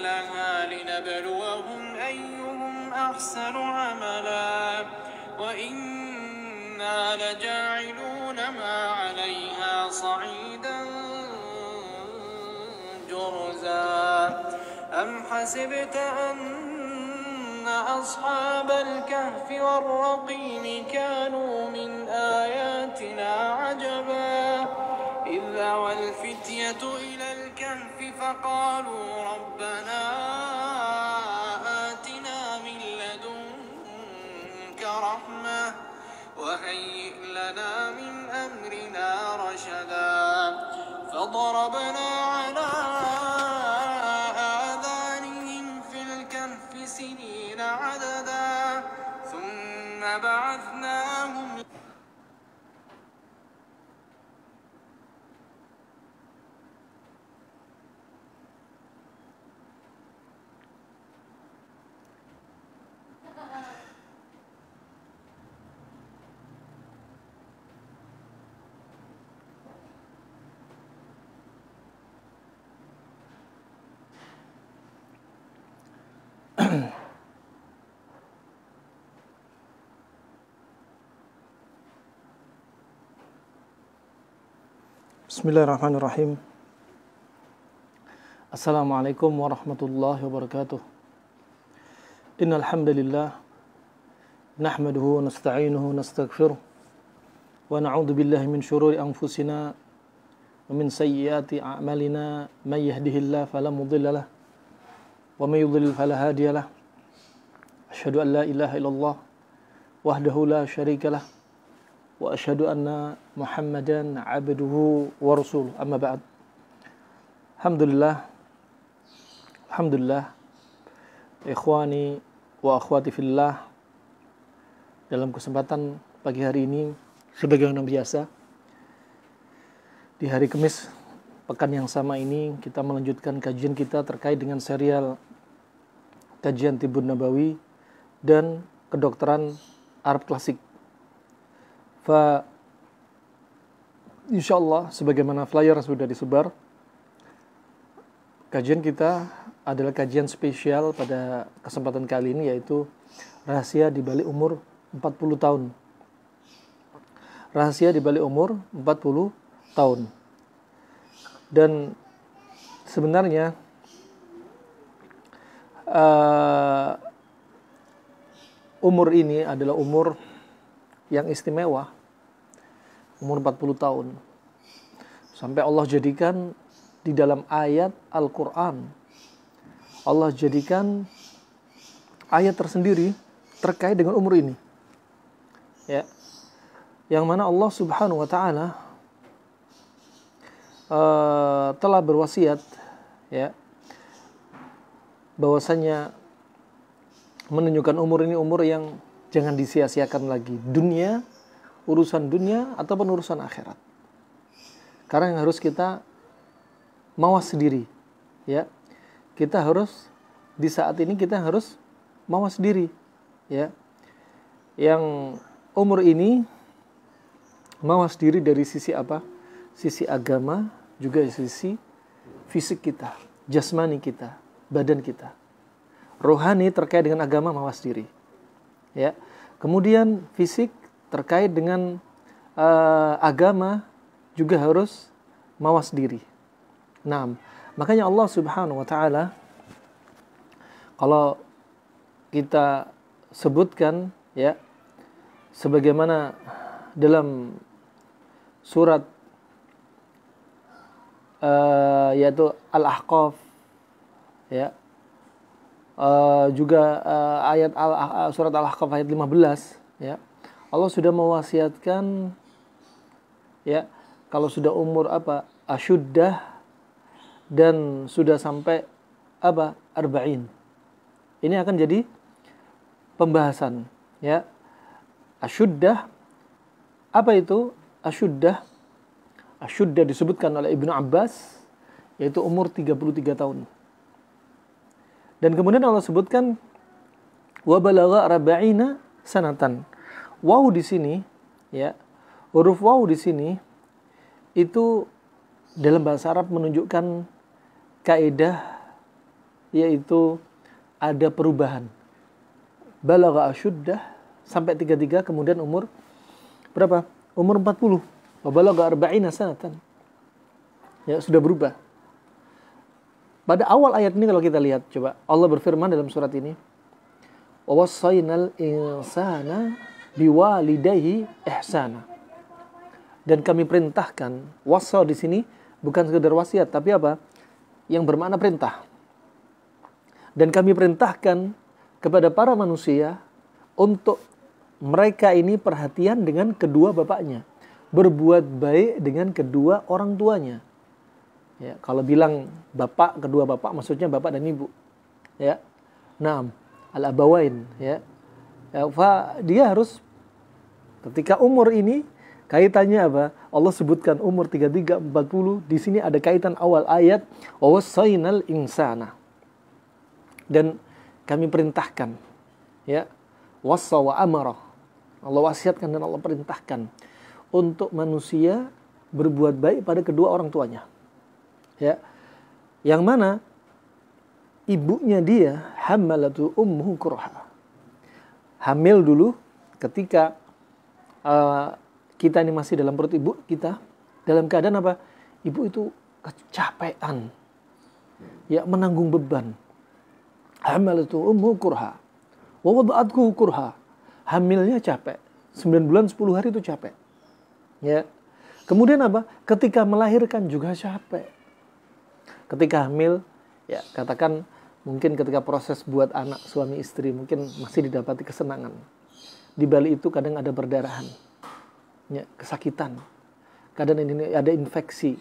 لها لنبلوهم أيهم أحسن عملا وإنا لجاعلون ما عليها صعيدا جرزا أم حسبت أن أصحاب الكهف والرقيم كانوا من آياتنا عجبا إذ أوى الفتية إلى الكهف فقالوا ربنا آتنا من لدنك رحمة وهيئ لنا من أمرنا رشدا فضربنا على آذانهم في الكهف سنين عددا ثم بعثناهم Bismillahirrahmanirrahim. Assalamualaikum warahmatullahi wabarakatuh. Innal hamdalillah nahmaduhu wa nasta'inuhu wa nastaghfiruh wa na'udzu billahi min shururi anfusina wa min sayyiati a'malina may yahdihillahu fala mudilla lahu wa may yudlil fala hadiya lahu. Asyhadu an la ilaha illallah wahdahu la syarika lahu wa asyhadu anna Muhammadan abduhu wa rasuluh. Amma ba'd. Alhamdulillah ikhwani wa akhwati fillah, dalam kesempatan pagi hari ini sebagaimana biasa di hari Kamis pekan yang sama ini kita melanjutkan kajian kita terkait dengan serial kajian Tibbun Nabawi dan kedokteran Arab klasik. Insyaallah sebagaimana flyer sudah disebar, kajian kita adalah kajian spesial pada kesempatan kali ini, yaitu rahasia di balik umur 40 tahun. Rahasia di balik umur 40 tahun. Dan sebenarnya umur ini adalah umur yang istimewa, umur 40 tahun. Sampai Allah jadikan di dalam ayat Al-Quran, Allah jadikan ayat tersendiri terkait dengan umur ini. Ya. Yang mana Allah Subhanahu wa taala telah berwasiat, ya, bahwasanya menunjukkan umur ini umur yang jangan disia-siakan lagi. Urusan dunia ataupun urusan akhirat. Karena yang harus kita mawas diri, ya. Kita harus di saat ini kita harus mawas diri, ya. Yang umur ini mawas diri dari sisi apa? Sisi agama, juga sisi fisik kita, jasmani kita, badan kita. Rohani terkait dengan agama mawas diri, ya. Kemudian fisik terkait dengan agama juga harus mawas diri. Nah, makanya Allah Subhanahu wa taala kalau kita sebutkan, ya, sebagaimana dalam surat yaitu Al-Ahqaf, ya. Juga ayat surat Al-Ahqaf ayat 15, ya. Allah sudah mewasiatkan, ya, kalau sudah umur asyuddah dan sudah sampai arba'in. Ini akan jadi pembahasan, ya. Asyuddah, apa itu asyuddah? Asyuddah disebutkan oleh Ibnu Abbas, yaitu umur 33 tahun. Dan kemudian Allah sebutkan wa balagha arba'ina sanatan. Waw di sini, ya, huruf waw di sini itu dalam bahasa Arab menunjukkan kaidah, yaitu ada perubahan. Balagha asyuddah sampai 33, kemudian umur berapa? Umur 40. Wa balagha arba'ina sanatan. Ya, sudah berubah. Pada awal ayat ini kalau kita lihat, coba Allah berfirman dalam surat ini, wa wassaynal insana biwalidayhi ihsana. Dan kami perintahkan, wassa di sini bukan sekedar wasiat, tapi apa? Yang bermakna perintah. Dan kami perintahkan kepada para manusia untuk mereka ini perhatian dengan kedua bapaknya, berbuat baik dengan kedua orang tuanya. Ya, kalau bilang bapak, kedua bapak, maksudnya bapak dan ibu. Ya, naam, al-abawain. Ya, dia harus ketika umur ini kaitannya apa? Allah sebutkan umur 33, 40. Di sini ada kaitan awal ayat wa wassaynal insana. Dan kami perintahkan, ya, wassa wa amara. Allah wasiatkan dan Allah perintahkan untuk manusia berbuat baik pada kedua orang tuanya. Ya, yang mana ibunya dia hamalatu ummuhu kurha. Hamil dulu ketika kita ini masih dalam perut ibu kita, dalam keadaan apa? Ibu itu kecapean, ya, menanggung beban. Hamalatu ummuhu kurha wa wada'athu kurha. Hamilnya capek, 9 bulan 10 hari itu capek. Ya. Kemudian apa? Ketika melahirkan juga capek. Ketika hamil, ya, katakan mungkin ketika proses buat anak suami istri mungkin masih didapati kesenangan. Di balik itu kadang ada perdarahan, ya, kesakitan. Kadang ini ada infeksi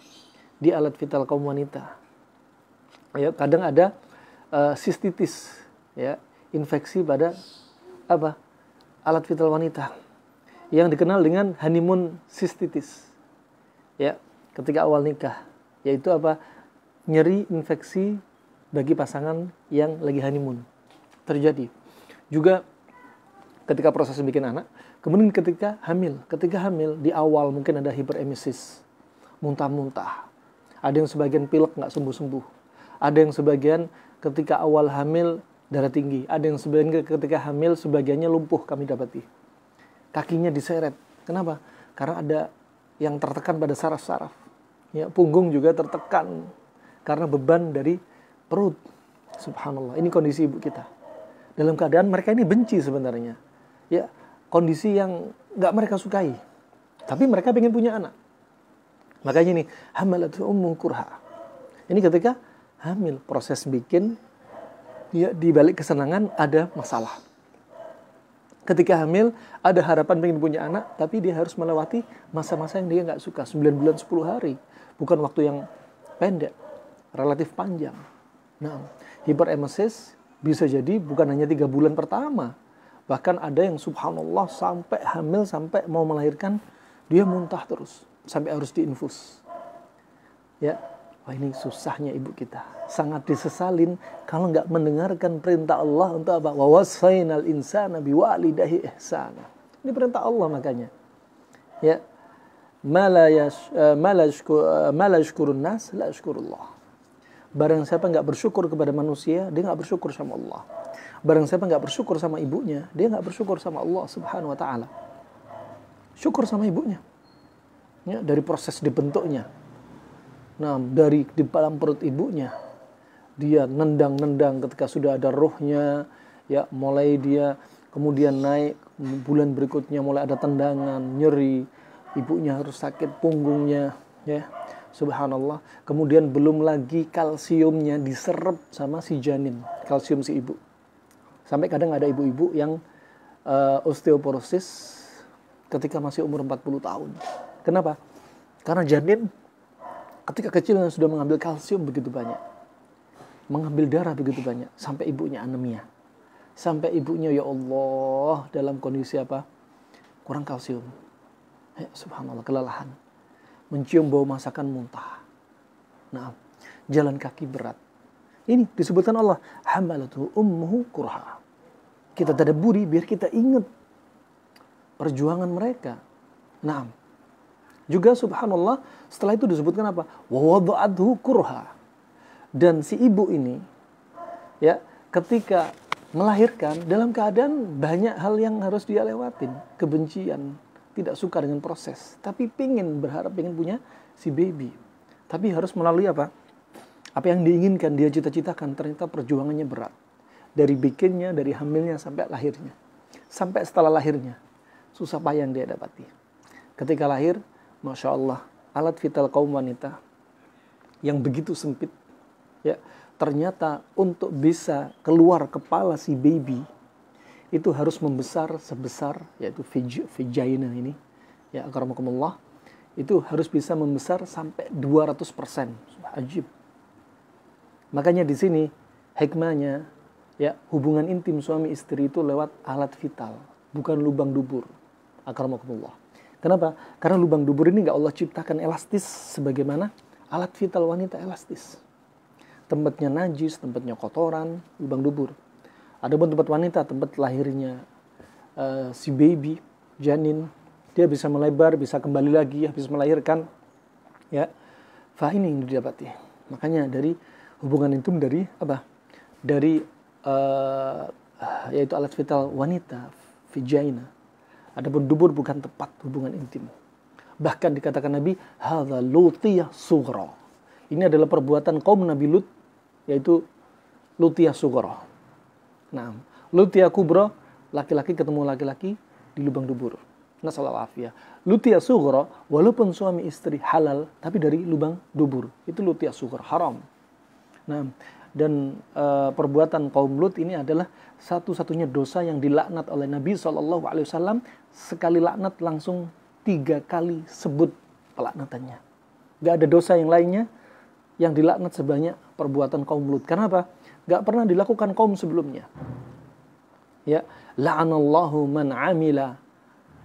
di alat vital kaum wanita. Ya, kadang ada sistitis, ya, infeksi pada alat vital wanita yang dikenal dengan honeymoon sistitis. Ya, ketika awal nikah, yaitu nyeri infeksi bagi pasangan yang lagi honeymoon terjadi. Juga ketika proses bikin anak, kemudian ketika hamil di awal mungkin ada hiperemesis, muntah-muntah. Ada yang sebagian pilek nggak sembuh-sembuh. Ada yang sebagian ketika awal hamil darah tinggi. Ada yang sebagian ketika hamil sebagiannya lumpuh kami dapati. Kakinya diseret. Kenapa? Karena ada yang tertekan pada saraf-saraf. Ya, punggung juga tertekan karena beban dari perut. Subhanallah, ini kondisi ibu kita. Dalam keadaan mereka ini benci sebenarnya. Ya, kondisi yang nggak mereka sukai. Tapi mereka pengen punya anak. Makanya ini, hamalatu ummu kurha. Ini ketika hamil, proses bikin, ya, di balik kesenangan ada masalah. Ketika hamil, ada harapan pengen punya anak, tapi dia harus melewati masa-masa yang dia nggak suka. 9 bulan 10 hari. Bukan waktu yang pendek. Relatif panjang. Nah, hiperemesis bisa jadi bukan hanya 3 bulan pertama. Bahkan ada yang subhanallah sampai hamil, sampai mau melahirkan, dia muntah terus. Sampai harus diinfus. Ya, wah, ini susahnya ibu kita. Sangat disesalin kalau nggak mendengarkan perintah Allah untuk apa? Wa wassaynal insana biwalidayhi ihsana. Ini perintah Allah makanya. Ya, ma la yashkurun nas la yashkurullah. Barang siapa nggak bersyukur kepada manusia, dia nggak bersyukur sama Allah. Barang siapa nggak bersyukur sama ibunya, dia nggak bersyukur sama Allah Subhanahu Wa Taala. Syukur sama ibunya, ya, dari proses dibentuknya. Nah, dari di dalam perut ibunya, dia nendang-nendang ketika sudah ada ruhnya, ya, mulai dia kemudian naik, bulan berikutnya mulai ada tendangan, nyeri, ibunya harus sakit punggungnya, ya. Subhanallah. Kemudian belum lagi kalsiumnya diserap sama si janin, kalsium si ibu. Sampai kadang ada ibu-ibu yang osteoporosis ketika masih umur 40 tahun. Kenapa? Karena janin ketika kecil sudah mengambil kalsium begitu banyak. Mengambil darah begitu banyak. Sampai ibunya anemia. Sampai ibunya, ya Allah, dalam kondisi apa? Kurang kalsium. Subhanallah, kelelahan. Mencium bau masakan muntah. Nah, jalan kaki berat. Ini disebutkan Allah, hamalatu ummuhu kurha. Kita tadabburi biar kita ingat perjuangan mereka. Nah, juga subhanallah, setelah itu disebutkan apa? Wa wada'athu kurha. Dan si ibu ini, ya, ketika melahirkan dalam keadaan banyak hal yang harus dia lewatin, kebencian, tidak suka dengan proses, tapi berharap pengen punya si baby, tapi harus melalui apa yang diinginkan, dia cita-citakan, ternyata perjuangannya berat, dari bikinnya, dari hamilnya sampai lahirnya, sampai setelah lahirnya, susah payah yang dia dapati. Ketika lahir, masya Allah, alat vital kaum wanita yang begitu sempit, ya, ternyata untuk bisa keluar kepala si baby itu harus membesar sebesar, yaitu vagina ini, ya, akramakumullah, itu harus bisa membesar sampai 200%. Ajib. Makanya di sini hikmahnya, ya, hubungan intim suami istri itu lewat alat vital, bukan lubang dubur. Akramakumullah. Kenapa? Karena lubang dubur ini nggak Allah ciptakan elastis sebagaimana alat vital wanita elastis. Tempatnya najis, tempatnya kotoran, lubang dubur. Adapun tempat wanita, tempat lahirnya si baby, janin, dia bisa melebar, bisa kembali lagi habis melahirkan, ya. Ini yang didapati. Makanya dari hubungan intim dari apa? Dari yaitu alat vital wanita, vagina. Adapun dubur bukan tempat hubungan intim. Bahkan dikatakan Nabi, hadza lutiyah sughra. Ini adalah perbuatan kaum Nabi Lut, yaitu lutiyah sughra. Nah, lutiyah kubra, laki-laki ketemu laki-laki di lubang dubur. Nasallahu afiyah. Lutiyah sughra, walaupun suami istri halal, tapi dari lubang dubur. Itu lutiyah sughra, haram. Nah, dan perbuatan kaum Lut ini adalah satu-satunya dosa yang dilaknat oleh Nabi SAW. Sekali laknat langsung 3 kali sebut pelaknatannya. Gak ada dosa yang lainnya yang dilaknat sebanyak perbuatan kaum Lut. Karena apa? Gak pernah dilakukan kaum sebelumnya. Ya, la'anallahu man amila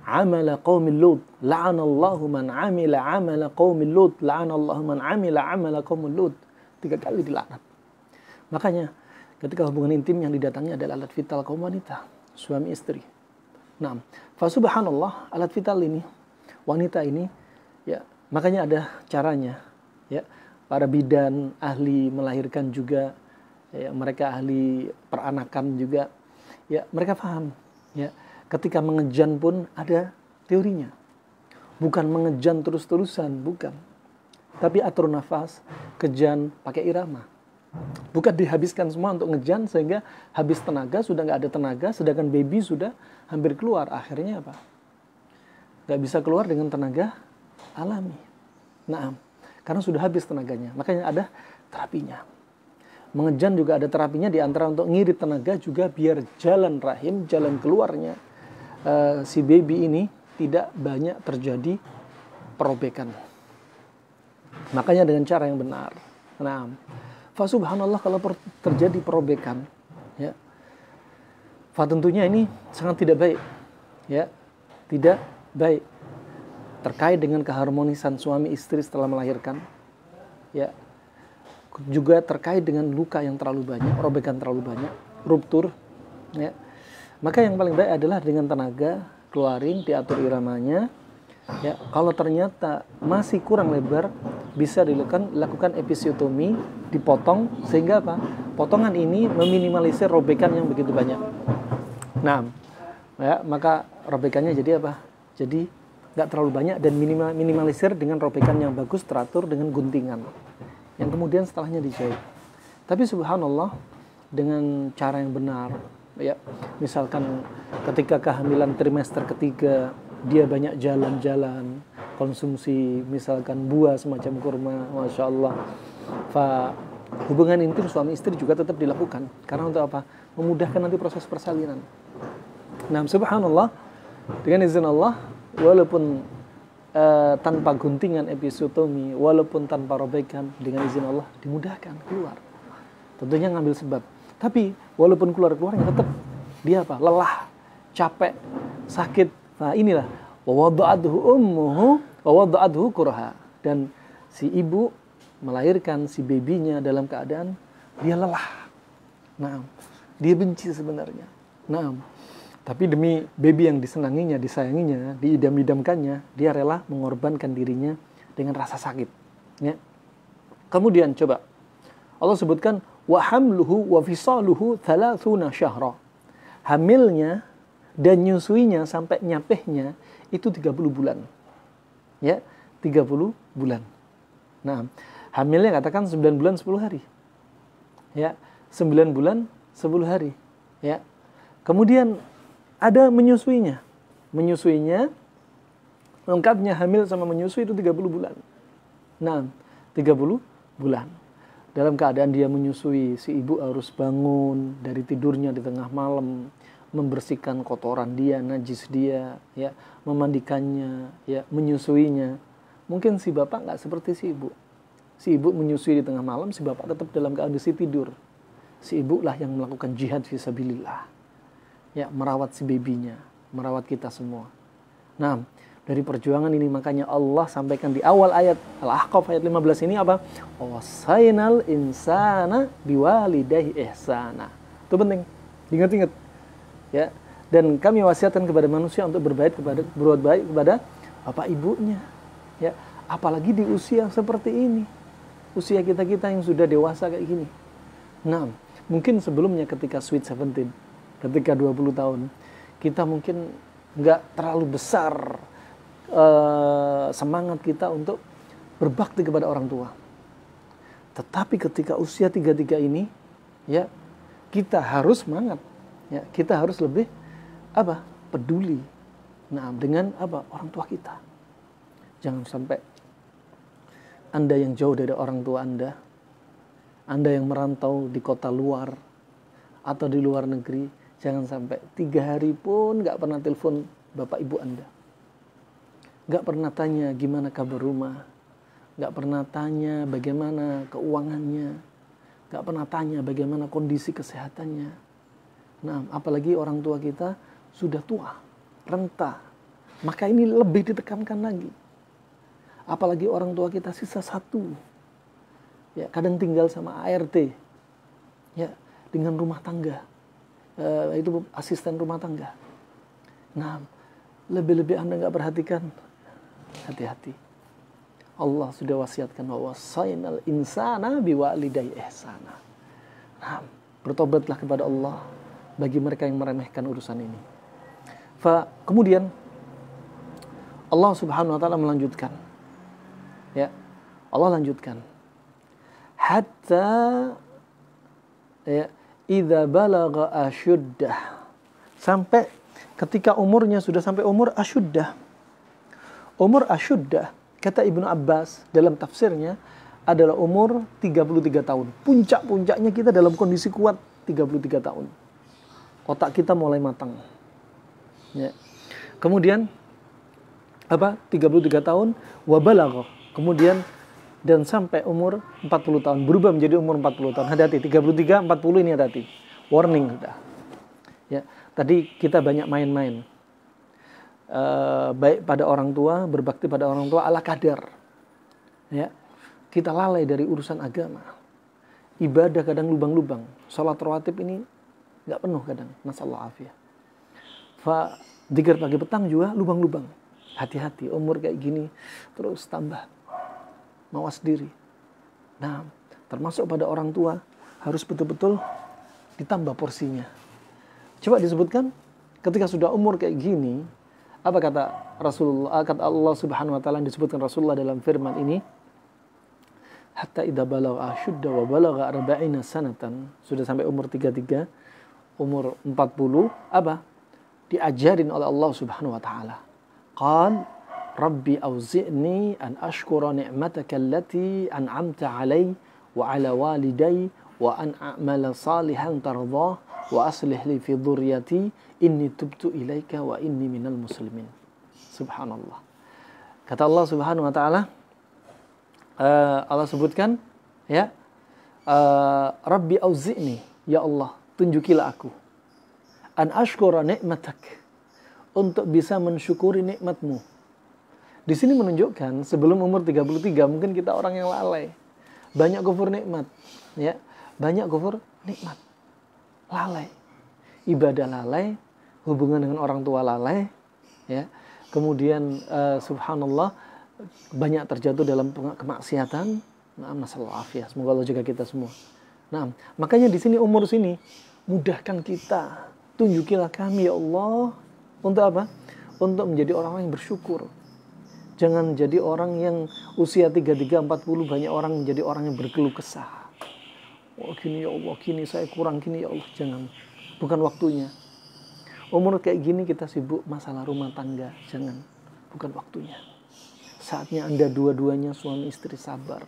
amala qaumil Lut. La'anallahu man amila amala qaumil Lut. La'anallahu man amila amala qaumil Lut. 3 kali dilaknat. Makanya ketika hubungan intim yang didatangi adalah alat vital kaum wanita, suami istri. Nah, subhanallah, alat vital ini, wanita ini, ya, makanya ada caranya, ya. Para bidan ahli melahirkan juga, ya, mereka ahli peranakan juga, ya, mereka paham, ya. Ketika mengejan pun ada teorinya, bukan mengejan terus-terusan, bukan, tapi atur nafas, kejan pakai irama. Bukan dihabiskan semua untuk ngejan sehingga habis tenaga, sudah nggak ada tenaga, sedangkan baby sudah hampir keluar. Akhirnya apa? Nggak bisa keluar dengan tenaga alami. Nah, karena sudah habis tenaganya. Makanya ada terapinya. Mengejan juga ada terapinya, di antara untuk ngirit tenaga juga biar jalan rahim, jalan keluarnya si baby ini tidak banyak terjadi perobekan. Makanya dengan cara yang benar. Nah, subhanallah, kalau terjadi perobekan, ya, tentunya ini sangat tidak baik, ya, tidak baik, terkait dengan keharmonisan suami istri setelah melahirkan, ya, juga terkait dengan luka yang terlalu banyak, perobekan terlalu banyak, ruptur, ya. Maka yang paling baik adalah dengan tenaga keluarin, diatur iramanya, ya. Kalau ternyata masih kurang lebar, bisa dilakukan episiotomi, dipotong, sehingga apa? Potongan ini meminimalisir robekan yang begitu banyak. Nah, ya, maka robekannya jadi apa? Jadi nggak terlalu banyak dan minimalisir dengan robekan yang bagus, teratur dengan guntingan, yang kemudian setelahnya dijahit. Tapi subhanallah, dengan cara yang benar, ya, misalkan ketika kehamilan trimester ketiga dia banyak jalan-jalan, konsumsi misalkan buah semacam kurma, Masya Allah. Hubungan intim suami istri juga tetap dilakukan. Karena untuk apa? Memudahkan nanti proses persalinan. Nah, subhanallah, dengan izin Allah, walaupun tanpa guntingan episiotomi, walaupun tanpa robekan, dengan izin Allah dimudahkan keluar. Tentunya ngambil sebab. Tapi walaupun keluarnya tetap dia apa? Lelah, capek, sakit. Nah, inilah wawada'athu ummuhu wawada'athu kurha. Dan si ibu melahirkan si babynya dalam keadaan dia lelah. Nah, dia benci sebenarnya. Nah, tapi demi baby yang disenanginya, disayanginya, diidam-idamkannya, dia rela mengorbankan dirinya dengan rasa sakit. Ya. Kemudian coba Allah sebutkan wa hamluhu wa fisaluhu 30 syahra. Hamilnya dan nyusuinya sampai nyapehnya itu 30 bulan. Ya, 30 bulan. Nah, hamilnya katakan 9 bulan 10 hari. Ya, 9 bulan 10 hari. Ya. Kemudian ada menyusuinya. Menyusuinya lengkapnya hamil sama menyusui itu 30 bulan. Nah, 30 bulan. Dalam keadaan dia menyusui, si ibu harus bangun dari tidurnya di tengah malam, membersihkan kotoran dia, najis dia, ya, memandikannya, ya, menyusuinya. Mungkin si bapak nggak seperti si ibu. Si ibu menyusui di tengah malam, si bapak tetap dalam kondisi tidur. Si ibu lah yang melakukan jihad fisabilillah. Ya, merawat si babynya, merawat kita semua. Nah, dari perjuangan ini makanya Allah sampaikan di awal ayat Al-Ahqaf ayat 15 ini apa? Wasainal insana biwalidayhi ihsana. Itu penting. Ingat-ingat. Ya. Dan kami wasiatkan kepada manusia untuk berbuat baik kepada bapak ibunya. Ya, apalagi di usia seperti ini. Usia kita-kita yang sudah dewasa kayak gini. Nah, mungkin sebelumnya ketika Sweet 17, ketika 20 tahun, kita mungkin nggak terlalu besar semangat kita untuk berbakti kepada orang tua. Tetapi ketika usia 33 ini, ya, kita harus semangat. Ya, kita harus lebih apa? Peduli. Nah, dengan apa? Orang tua kita. Jangan sampai Anda yang jauh dari orang tua Anda yang merantau di kota luar atau di luar negeri, jangan sampai 3 hari pun nggak pernah telepon bapak ibu Anda. Nggak pernah tanya gimana kabar rumah. Nggak pernah tanya bagaimana keuangannya. Nggak pernah tanya bagaimana kondisi kesehatannya. Nah, apalagi orang tua kita sudah tua, renta. Maka ini lebih ditekankan lagi. Apalagi orang tua kita sisa 1. Ya, kadang tinggal sama ART. Ya, dengan rumah tangga. Itu asisten rumah tangga. Nah, lebih-lebih Anda nggak perhatikan. Hati-hati. Allah sudah wasiatkan bahwa wasainal insana biwalidayhi ihsana. Nah, bertobatlah kepada Allah bagi mereka yang meremehkan urusan ini. Kemudian Allah Subhanahu wa taala melanjutkan. Ya. Allah lanjutkan. Hatta ya idza balagha asyuddah. Sampai ketika umurnya sudah sampai umur asyuddah. Umur asyuddah, kata Ibnu Abbas dalam tafsirnya, adalah umur 33 tahun. Puncak-puncaknya kita dalam kondisi kuat 33 tahun. Otak kita mulai matang. Ya. Kemudian, 33 tahun, wabalagh. Kemudian, dan sampai umur 40 tahun. Berubah menjadi umur 40 tahun. Hati-hati, 33, 40 ini hati-hati. Warning sudah. Ya. Tadi kita banyak main-main. Baik pada orang tua, berbakti pada orang tua ala kadar. Ya, kita lalai dari urusan agama. Ibadah kadang lubang-lubang. Salat rawatib ini nggak penuh kadang. Nasallahu afiyah. Dzikir pagi petang juga lubang-lubang. Hati-hati, umur kayak gini terus tambah. Mawas diri. Nah, termasuk pada orang tua harus betul-betul ditambah porsinya. Coba disebutkan ketika sudah umur kayak gini. Apa kata Rasulullah, kata Allah Subhanahu wa taala disebutkan Rasulullah dalam firman ini? Hatta idza balagha asyudda wa balagha 40 sanatan, sudah sampai umur 33, umur 40, apa? Diajarin oleh Allah Subhanahu wa taala. Qal Rabbi auzi'ni an ashkura ni'mataka allati an'amta 'alai wa 'ala walidai wa an a'mala salihan tardah wa aslih li fi dhurriyyati inni tubtu ilaika wa inni minal muslimin. Subhanallah. Kata Allah Subhanahu wa taala, Allah sebutkan ya, Rabbi auzi'ni, ya Allah, tunjukilah aku an ashkura ni'matak, untuk bisa mensyukuri nikmatmu. Di sini menunjukkan sebelum umur 33 mungkin kita orang yang lalai. Banyak kufur nikmat, ya. Banyak kufur nikmat. Lalai. Ibadah lalai, hubungan dengan orang tua lalai, ya. Kemudian subhanallah banyak terjatuh dalam kemaksiatan. Nah, masalah afiyah. Semoga Allah jaga kita semua. Nah, makanya di sini umur sini mudahkan kita. Tunjukilah kami ya Allah untuk apa? Untuk menjadi orang yang bersyukur. Jangan jadi orang yang usia 33, 40 banyak orang menjadi orang yang berkeluh kesah. Oh gini ya Allah, gini saya kurang, gini ya Allah. Jangan. Bukan waktunya. Umur kayak gini kita sibuk masalah rumah tangga. Jangan. Bukan waktunya. Saatnya Anda dua-duanya suami istri sabar.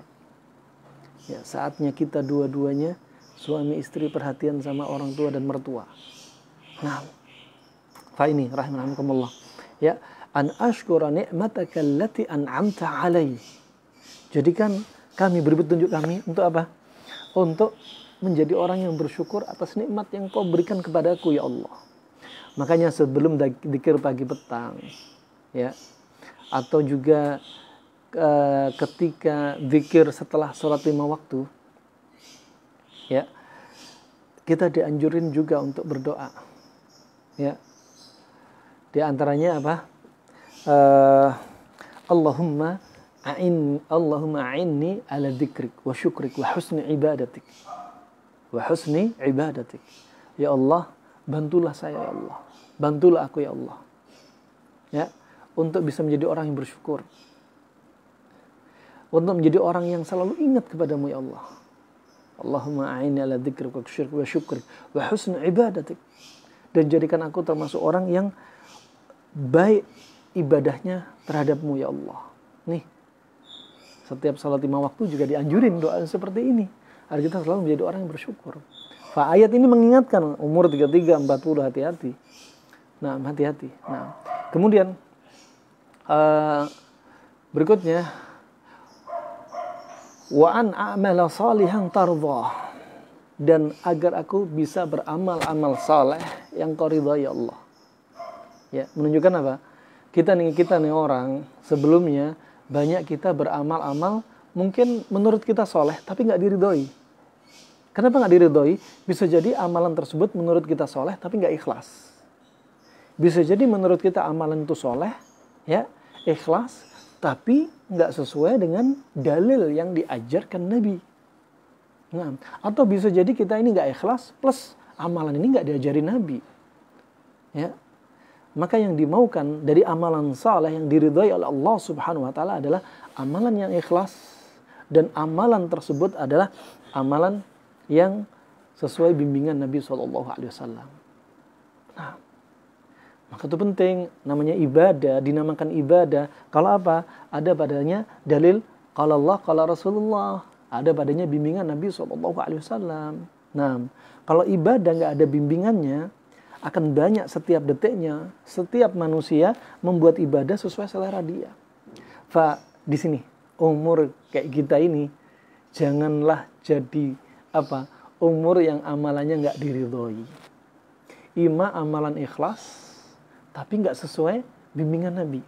Ya, saatnya kita dua-duanya suami istri perhatian sama orang tua dan mertua. Nah, fa ini rahimakumullah. Ya, an ashkura ni'mataka allati an'amta 'alai. Jadikan kami, beri petunjuk kami untuk apa? Untuk menjadi orang yang bersyukur atas nikmat yang Kau berikan kepadaku ya Allah. Makanya sebelum dzikir pagi petang, ya, atau juga ketika dzikir setelah sholat 5 waktu, ya, kita dianjurin juga untuk berdoa, ya. Di antaranya apa? Allahumma a'inni ala dzikrik wa syukrik wa husni ibadatik. Wa husni ibadatik. Ya Allah, bantulah saya ya Allah. Bantulah aku ya Allah. Ya, untuk bisa menjadi orang yang bersyukur. Untuk menjadi orang yang selalu ingat kepadamu ya Allah. Allahumma a'inni ala dzikrik wa syukrik wa husni ibadatik. Dan jadikan aku termasuk orang yang baik ibadahnya terhadapmu ya Allah. Nih, setiap salat 5 waktu juga dianjurin doa seperti ini. Agar kita selalu menjadi orang yang bersyukur. Ayat ini mengingatkan umur 33, 40 hati-hati. Nah, hati-hati. Nah, kemudian berikutnya wa an a'mala salihan tardah, dan agar aku bisa beramal-amal saleh yang Kau ridhai ya Allah. Ya, menunjukkan apa? Kita nih orang sebelumnya banyak kita beramal-amal mungkin menurut kita soleh tapi nggak diridhoi. Kenapa nggak diridhoi? Bisa jadi amalan tersebut menurut kita soleh tapi nggak ikhlas. Bisa jadi menurut kita amalan itu soleh, ya, ikhlas, tapi nggak sesuai dengan dalil yang diajarkan Nabi. Nah, atau bisa jadi kita ini nggak ikhlas plus amalan ini nggak diajari Nabi. Ya. Maka yang dimaukan dari amalan saleh yang diridhai oleh Allah Subhanahu wa taala adalah amalan yang ikhlas, dan amalan tersebut adalah amalan yang sesuai bimbingan Nabi SAW. Nah, maka itu penting, namanya ibadah, dinamakan ibadah. Kalau apa? Ada padanya dalil qala Allah, qala Rasulullah. Ada padanya bimbingan Nabi SAW. Nah, kalau ibadah nggak ada bimbingannya, akan banyak setiap detiknya, setiap manusia membuat ibadah sesuai selera dia. Di sini, umur kayak kita ini, janganlah jadi apa? Umur yang amalannya nggak diridhoi. Ima amalan ikhlas, tapi nggak sesuai bimbingan Nabi.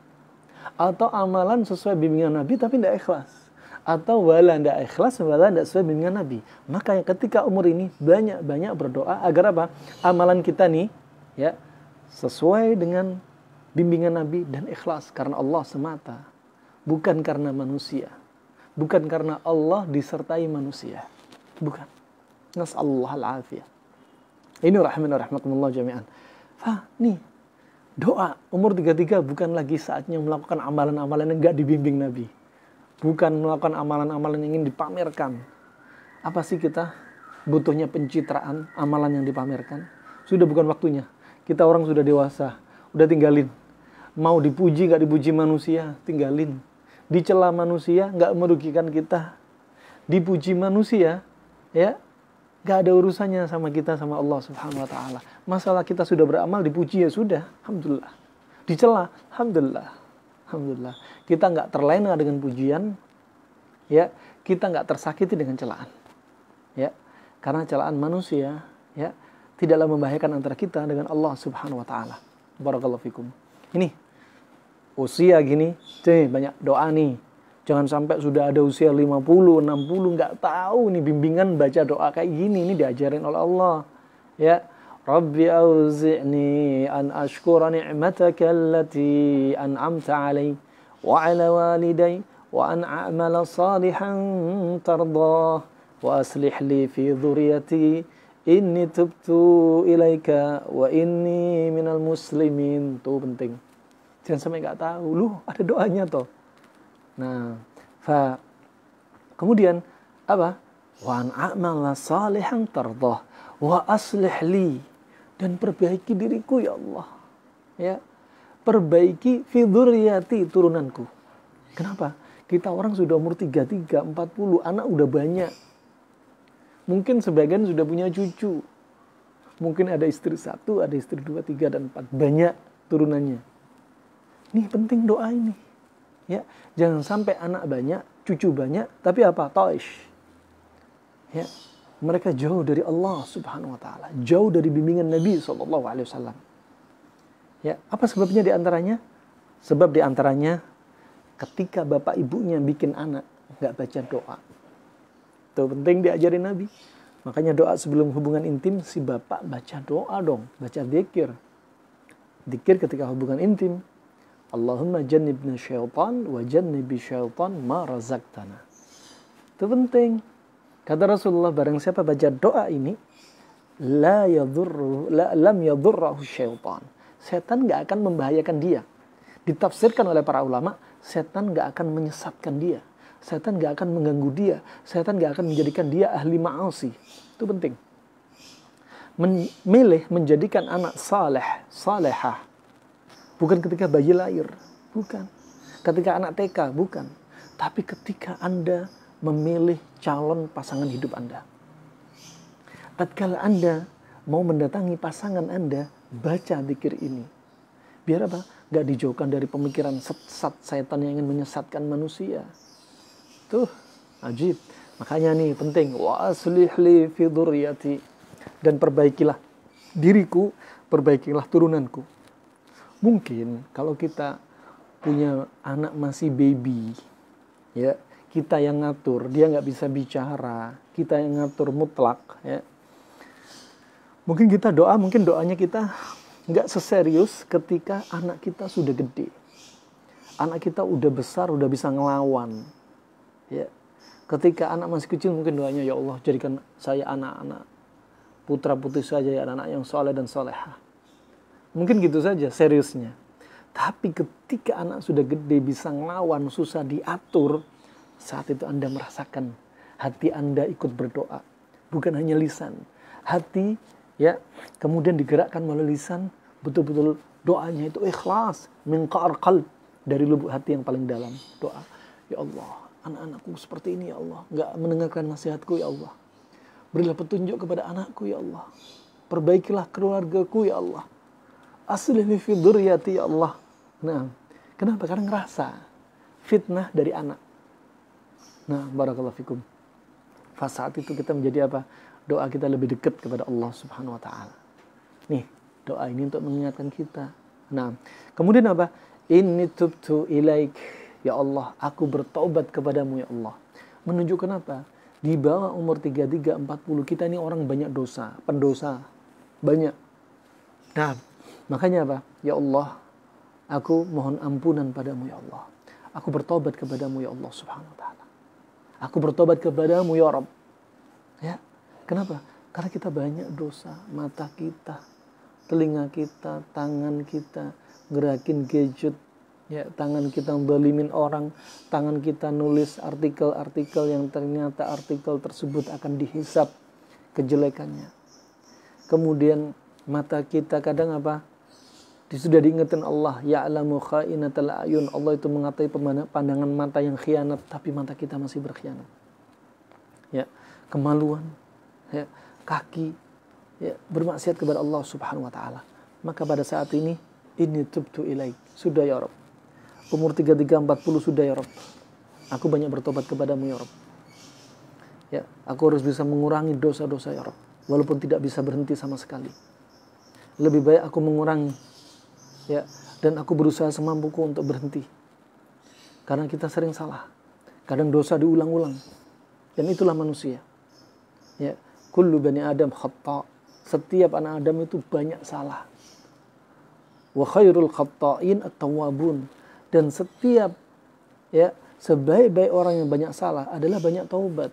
Atau amalan sesuai bimbingan Nabi, tapi nggak ikhlas. Atau wala nggak ikhlas, wala nggak sesuai bimbingan Nabi. Maka ketika umur ini, banyak-banyak berdoa agar apa? Amalan kita nih, ya, sesuai dengan bimbingan Nabi dan ikhlas karena Allah semata, bukan karena manusia, bukan karena Allah disertai manusia, bukan. Nas'alullah al-afiyah. Ini rahmatullah jami'an. Nih, doa umur 33 bukan lagi saatnya melakukan amalan-amalan yang enggak dibimbing Nabi, bukan melakukan amalan-amalan yang ingin dipamerkan. Apa sih kita butuhnya pencitraan amalan yang dipamerkan? Sudah bukan waktunya. Kita orang sudah dewasa, udah tinggalin Mau dipuji nggak dipuji manusia, tinggalin. Dicela manusia nggak merugikan kita. Dipuji manusia, ya nggak ada urusannya sama kita sama Allah Subhanahu Wa Taala. Masalah kita sudah beramal, dipuji ya sudah, alhamdulillah. Dicela, alhamdulillah, alhamdulillah. Kita nggak terlena dengan pujian, ya. Kita nggak tersakiti dengan celaan, ya. Karena celaan manusia, ya, tidaklah membahayakan antara kita dengan Allah Subhanahu Wa Taala. Barakallahu fikum. Ini usia gini, banyak doa nih. Jangan sampai sudah ada usia 50, 60, nggak tahu nih bimbingan baca doa kayak gini. Ini diajarin oleh Allah. Ya, Rabbi auzi'ni an ashkura ni'mataka allati an'amta alai wa ala walidai wa an a'mala salihan tardah wa aslih li fi dhurriyyati inni tubtu ilaika wa inni minal muslimin. Tuh penting. Jangan sampai nggak tahu. Lu ada doanya toh. Nah, kemudian apa? Wa an a'mala salihan tardah wa aslih li, dan perbaiki diriku ya Allah. Ya. Perbaiki fi dzurriyyati, turunanku. Kenapa? Kita orang sudah umur 33, 40, anak udah banyak. Mungkin sebagian sudah punya cucu. Mungkin ada istri 1, ada istri 2, 3 dan 4. Banyak turunannya. Ini penting doa ini. Ya, jangan sampai anak banyak, cucu banyak, tapi apa? Taish. Ya, mereka jauh dari Allah Subhanahu Wa Taala, jauh dari bimbingan Nabi SAW. Ya, apa sebabnya diantaranya? Sebab diantaranya ketika bapak ibunya bikin anak nggak baca doa. Itu penting diajarin Nabi. Makanya doa sebelum hubungan intim si bapak baca doa dong, baca zikir. Zikir ketika hubungan intim. Allahumma jannibna syaitan wa jannibi syaitan ma razaqtana. Itu penting. Kata Rasulullah, barang siapa baca doa ini, lam yadurrahu syaitan. Setan gak akan membahayakan dia. Ditafsirkan oleh para ulama, setan gak akan menyesatkan dia. Setan gak akan mengganggu dia. Setan gak akan menjadikan dia ahli ma'asi. Itu penting. Memilih menjadikan anak salehah. Bukan ketika bayi lahir, bukan. Ketika anak TK, bukan. Tapi ketika Anda memilih calon pasangan hidup Anda. Tatkala Anda mau mendatangi pasangan Anda, baca zikir ini. Biar apa? Gak dijauhkan dari pemikiran sesat setan yang ingin menyesatkan manusia. Tuh, ajib. Makanya nih penting. Wa aslih li fi dzurriyyati. Dan perbaikilah diriku, perbaikilah turunanku. Mungkin kalau kita punya anak masih baby, ya, kita yang ngatur, dia nggak bisa bicara, kita yang ngatur mutlak, ya. Mungkin kita doa, mungkin doanya kita nggak seserius ketika anak kita sudah gede. Anak kita udah besar, udah bisa ngelawan. Ya. Ketika anak masih kecil mungkin doanya, ya Allah jadikan saya anak-anak putra-putri saja, ya, anak-anak yang soleh dan solehah. Mungkin gitu saja seriusnya. Tapi ketika anak sudah gede, bisa ngelawan, susah diatur, saat itu Anda merasakan hati Anda ikut berdoa. Bukan hanya lisan. Hati, ya, kemudian digerakkan melalui lisan, betul-betul doanya itu ikhlas, min qa'ar qalb, dari lubuk hati yang paling dalam. Doa, ya Allah, anak-anakku seperti ini ya Allah, nggak mendengarkan nasihatku ya Allah. Berilah petunjuk kepada anakku ya Allah. Perbaikilah keluargaku ya Allah. Aslih li fi dzurriyyati ya Allah. Nah, kenapa? Karena ngerasa fitnah dari anak. Nah, barakallahu fikum. Saat itu kita menjadi apa? Doa kita lebih dekat kepada Allah Subhanahu wa taala. Nih, doa ini untuk mengingatkan kita. Nah, kemudian apa? Inni tubtu ilaik. Ya Allah, aku bertobat kepadamu ya Allah. Menunjukkan apa? Di bawah umur 33, 40 kita ini orang banyak dosa, pendosa. Banyak. Nah, makanya apa? Ya Allah, aku mohon ampunan padamu ya Allah. Aku bertobat kepadamu ya Allah Subhanahu wa taala. Aku bertobat kepadamu ya Rabb. Ya. Kenapa? Karena kita banyak dosa. Mata kita, telinga kita, tangan kita, gerakin gadget, ya, tangan kita mendolimin orang, tangan kita nulis artikel-artikel yang ternyata artikel tersebut akan dihisap kejelekannya. Kemudian mata kita kadang apa? Sudah diingatkan Allah, ya'lamu kha'inatal a'yun. Allah itu mengetahui pandangan mata yang khianat, tapi mata kita masih berkhianat. Ya, kemaluan, ya, kaki, ya, bermaksiat kepada Allah Subhanahu wa taala. Maka pada saat ini tubtu ilaik. Sudah ya Rabb. Umur 33 40 sudah ya Rabb. Aku banyak bertobat kepadamu ya Rabb. Ya, aku harus bisa mengurangi dosa-dosa ya Rabb, walaupun tidak bisa berhenti sama sekali. Lebih baik aku mengurangi, ya, dan aku berusaha semampuku untuk berhenti. Karena kita sering salah. Kadang dosa diulang-ulang. Dan itulah manusia. Ya, kullu bani Adam khata'. Setiap anak Adam itu banyak salah. Wa khairul khata'in at-tawwabun. Dan setiap, ya, sebaik-baik orang yang banyak salah adalah banyak taubat.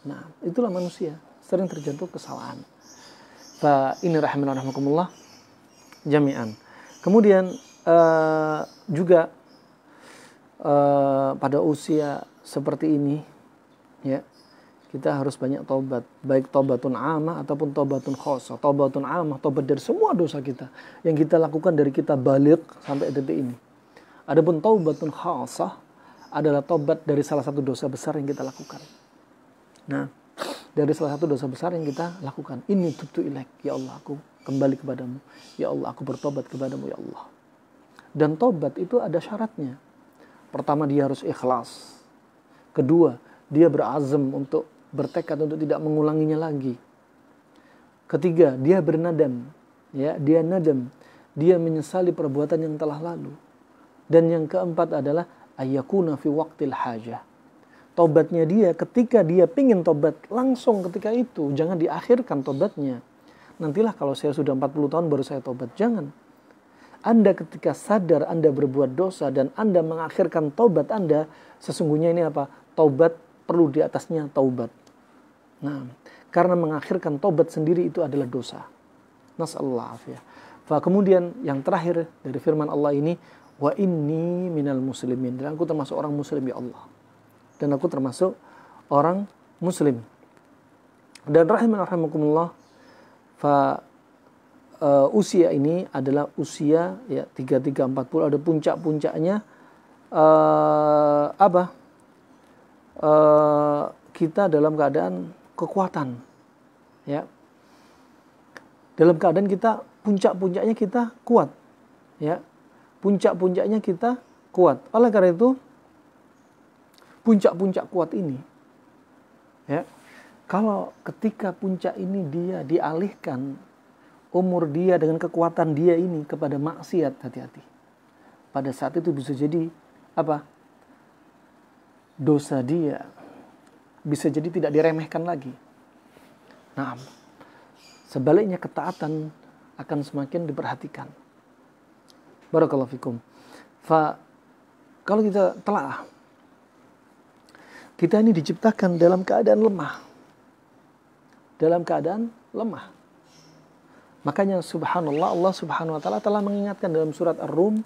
Nah, itulah manusia, sering terjatuh kesalahan. Fa ini rahimakumullah jami'an. Kemudian juga pada usia seperti ini, ya, kita harus banyak taubat, baik taubatun amah ataupun taubatun khossah. Taubatun amah, taubat dari semua dosa kita yang kita lakukan dari kita balik sampai detik ini. Adapun taubatun khossah adalah taubat dari salah satu dosa besar yang kita lakukan. Nah, dari salah satu dosa besar yang kita lakukan, ini tubtu ilaik, ya Allah, aku kembali kepadamu, ya Allah, aku bertobat kepadamu, ya Allah. Dan tobat itu ada syaratnya. Pertama, dia harus ikhlas. Kedua, dia berazam untuk bertekad untuk tidak mengulanginya lagi. Ketiga, dia bernadam, ya, dia nadam, dia menyesali perbuatan yang telah lalu. Dan yang keempat adalah ayyakuna fi waqtil hajah. Tobatnya dia ketika dia pingin tobat langsung ketika itu, jangan diakhirkan tobatnya. Nantilah kalau saya sudah 40 tahun baru saya tobat, jangan. Anda ketika sadar Anda berbuat dosa dan Anda mengakhirkan tobat Anda, sesungguhnya ini apa? Tobat perlu di atasnya taubat. Nah, karena mengakhirkan tobat sendiri itu adalah dosa. Nasallahu afiyah. Kemudian yang terakhir dari firman Allah ini, wa inni minal muslimin. Dan aku termasuk orang muslim ya Allah. Dan aku termasuk orang muslim. Dan rahimakumullah, usia ini adalah usia, ya, 33-40, ada puncak-puncaknya. Kita dalam keadaan kekuatan, ya, dalam keadaan kita puncak-puncaknya kita kuat, ya, puncak-puncaknya kita kuat. Oleh karena itu puncak-puncak kuat ini, ya, kalau ketika puncak ini dia dialihkan umur dia dengan kekuatan dia ini kepada maksiat, hati-hati. Pada saat itu bisa jadi apa? Dosa dia bisa jadi tidak diremehkan lagi. Nah, sebaliknya ketaatan akan semakin diperhatikan. Barakallahu fikum. Kalau kita telah, kita ini diciptakan dalam keadaan lemah. Dalam keadaan lemah. Makanya subhanallah, Allah subhanahu wa ta'ala telah mengingatkan dalam surat Ar-Rum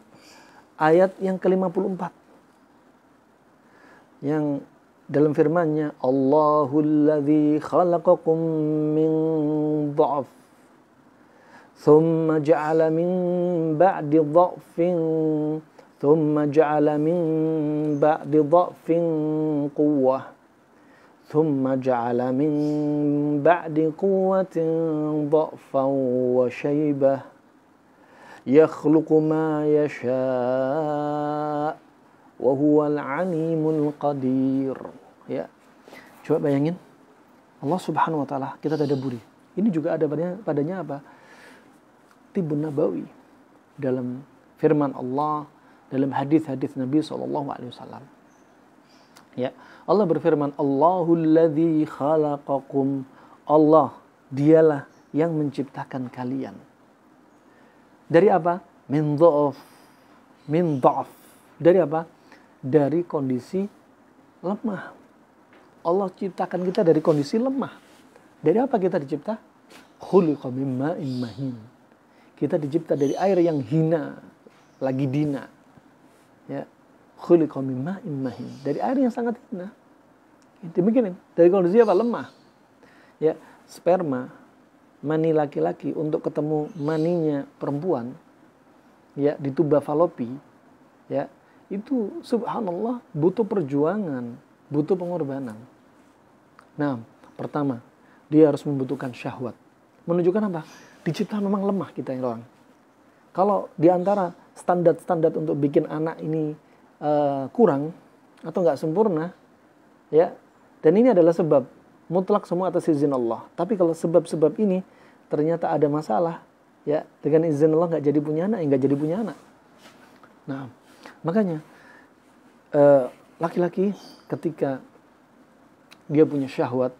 ayat yang ke-54. Yang dalam firman-Nya, Allahul ladzi khalaqakum min dha'f thumma ja'ala min ba'di dha'fin thumma ja'ala min ba'di dha'fin quwwah thumma ja'ala min ba'di quwwatin dha'fan wa shaybah yakhluqu ma yasha' wa huwal alimul qadir. Ya. Coba bayangin, Allah Subhanahu wa taala, kita tadabburi. Ini juga ada padanya apa? Tibbun nabawi dalam firman Allah, dalam hadis-hadis Nabi SAW. Ya, Allah berfirman, Allahul ladzi khalaqakum. Allah, dialah yang menciptakan kalian. Dari apa? Min dha'f. Dari apa? Dari kondisi lemah. Allah ciptakan kita dari kondisi lemah. Dari apa kita dicipta? Khuliqa min ma'in mahin. Kita dicipta dari air yang hina, lagi dina. Ya, khuliqa min ma'in mahin. Dari air yang sangat hina. Demikian, dari kondisi apa? Lemah. Ya, sperma, mani laki-laki untuk ketemu maninya perempuan, ya di tuba falopi, ya itu subhanallah butuh perjuangan, butuh pengorbanan. Nah, pertama dia harus membutuhkan syahwat. Menunjukkan apa? Dicipta memang lemah kita yang orang. Kalau di antara standar-standar untuk bikin anak ini kurang atau nggak sempurna, ya, dan ini adalah sebab mutlak semua atas izin Allah. Tapi kalau sebab-sebab ini ternyata ada masalah, ya, dengan izin Allah nggak jadi punya anak, nggak jadi punya anak. Nah, makanya laki-laki ketika dia punya syahwat,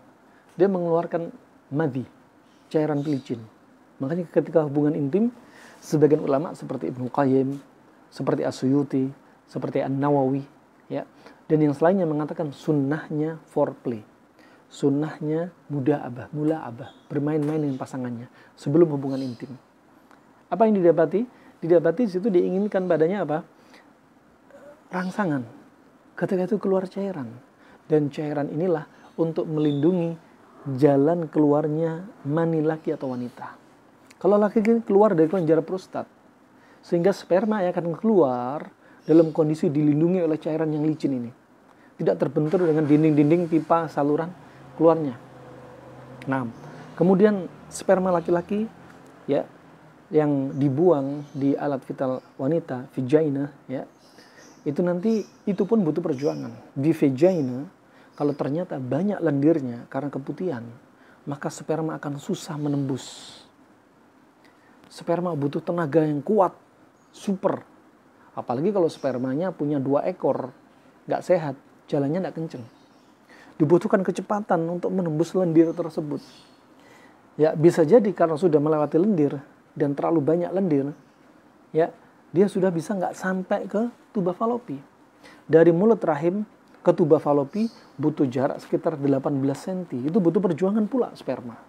dia mengeluarkan madhi, cairan pelicin. Makanya ketika hubungan intim, sebagian ulama seperti Ibnu Qayyim, seperti As-Suyuti, seperti An-Nawawi, ya, dan yang selainnya mengatakan sunnahnya foreplay, sunnahnya mula abah, bermain-main dengan pasangannya sebelum hubungan intim. Apa yang didapati? Didapati di situ diinginkan badannya apa? Rangsangan. Ketika itu keluar cairan, dan cairan inilah untuk melindungi jalan keluarnya mani laki atau wanita. Kalau laki keluar dari kelenjar prostat, sehingga sperma yang akan keluar dalam kondisi dilindungi oleh cairan yang licin ini, tidak terbentur dengan dinding-dinding pipa saluran keluarnya. Nah, kemudian sperma laki-laki, ya, yang dibuang di alat vital wanita, vagina, ya, itu nanti itu pun butuh perjuangan. Di vagina, kalau ternyata banyak lendirnya karena keputihan, maka sperma akan susah menembus. Sperma butuh tenaga yang kuat, super. Apalagi kalau spermanya punya 2 ekor, nggak sehat, jalannya nggak kenceng. Dibutuhkan kecepatan untuk menembus lendir tersebut. Ya, bisa jadi karena sudah melewati lendir dan terlalu banyak lendir, ya, dia sudah bisa nggak sampai ke tuba falopi. Dari mulut rahim ke tuba falopi butuh jarak sekitar 18 cm. Itu butuh perjuangan pula sperma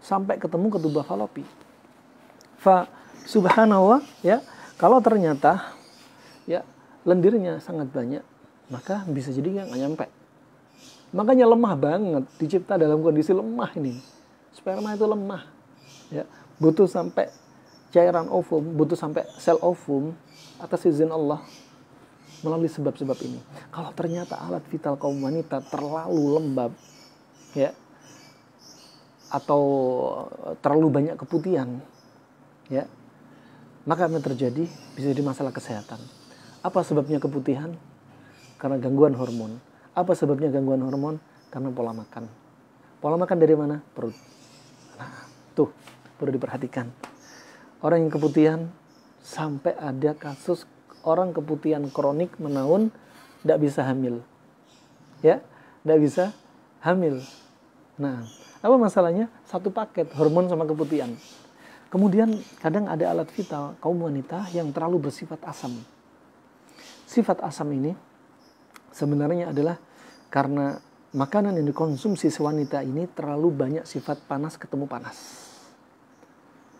sampai ketemu ke tuba falopi. Subhanallah, ya, kalau ternyata, ya, lendirnya sangat banyak, maka bisa jadi nggak nyampe. Makanya lemah banget, dicipta dalam kondisi lemah ini. Sperma itu lemah, ya, butuh sampai cairan ovum, butuh sampai sel ovum atas izin Allah melalui sebab-sebab ini. Kalau ternyata alat vital kaum wanita terlalu lembab, ya, atau terlalu banyak keputihan, ya, maka yang terjadi bisa jadi masalah kesehatan. Apa sebabnya keputihan? Karena gangguan hormon. Apa sebabnya gangguan hormon? Karena pola makan. Pola makan dari mana? Perut. Nah, tuh perlu diperhatikan. Orang yang keputihan, sampai ada kasus orang keputihan kronik menaun tidak bisa hamil, ya, tidak bisa hamil. Nah, apa masalahnya? Satu paket hormon sama keputihan. Kemudian kadang ada alat vital kaum wanita yang terlalu bersifat asam. Sifat asam ini sebenarnya adalah karena makanan yang dikonsumsi si wanita ini terlalu banyak sifat panas ketemu panas,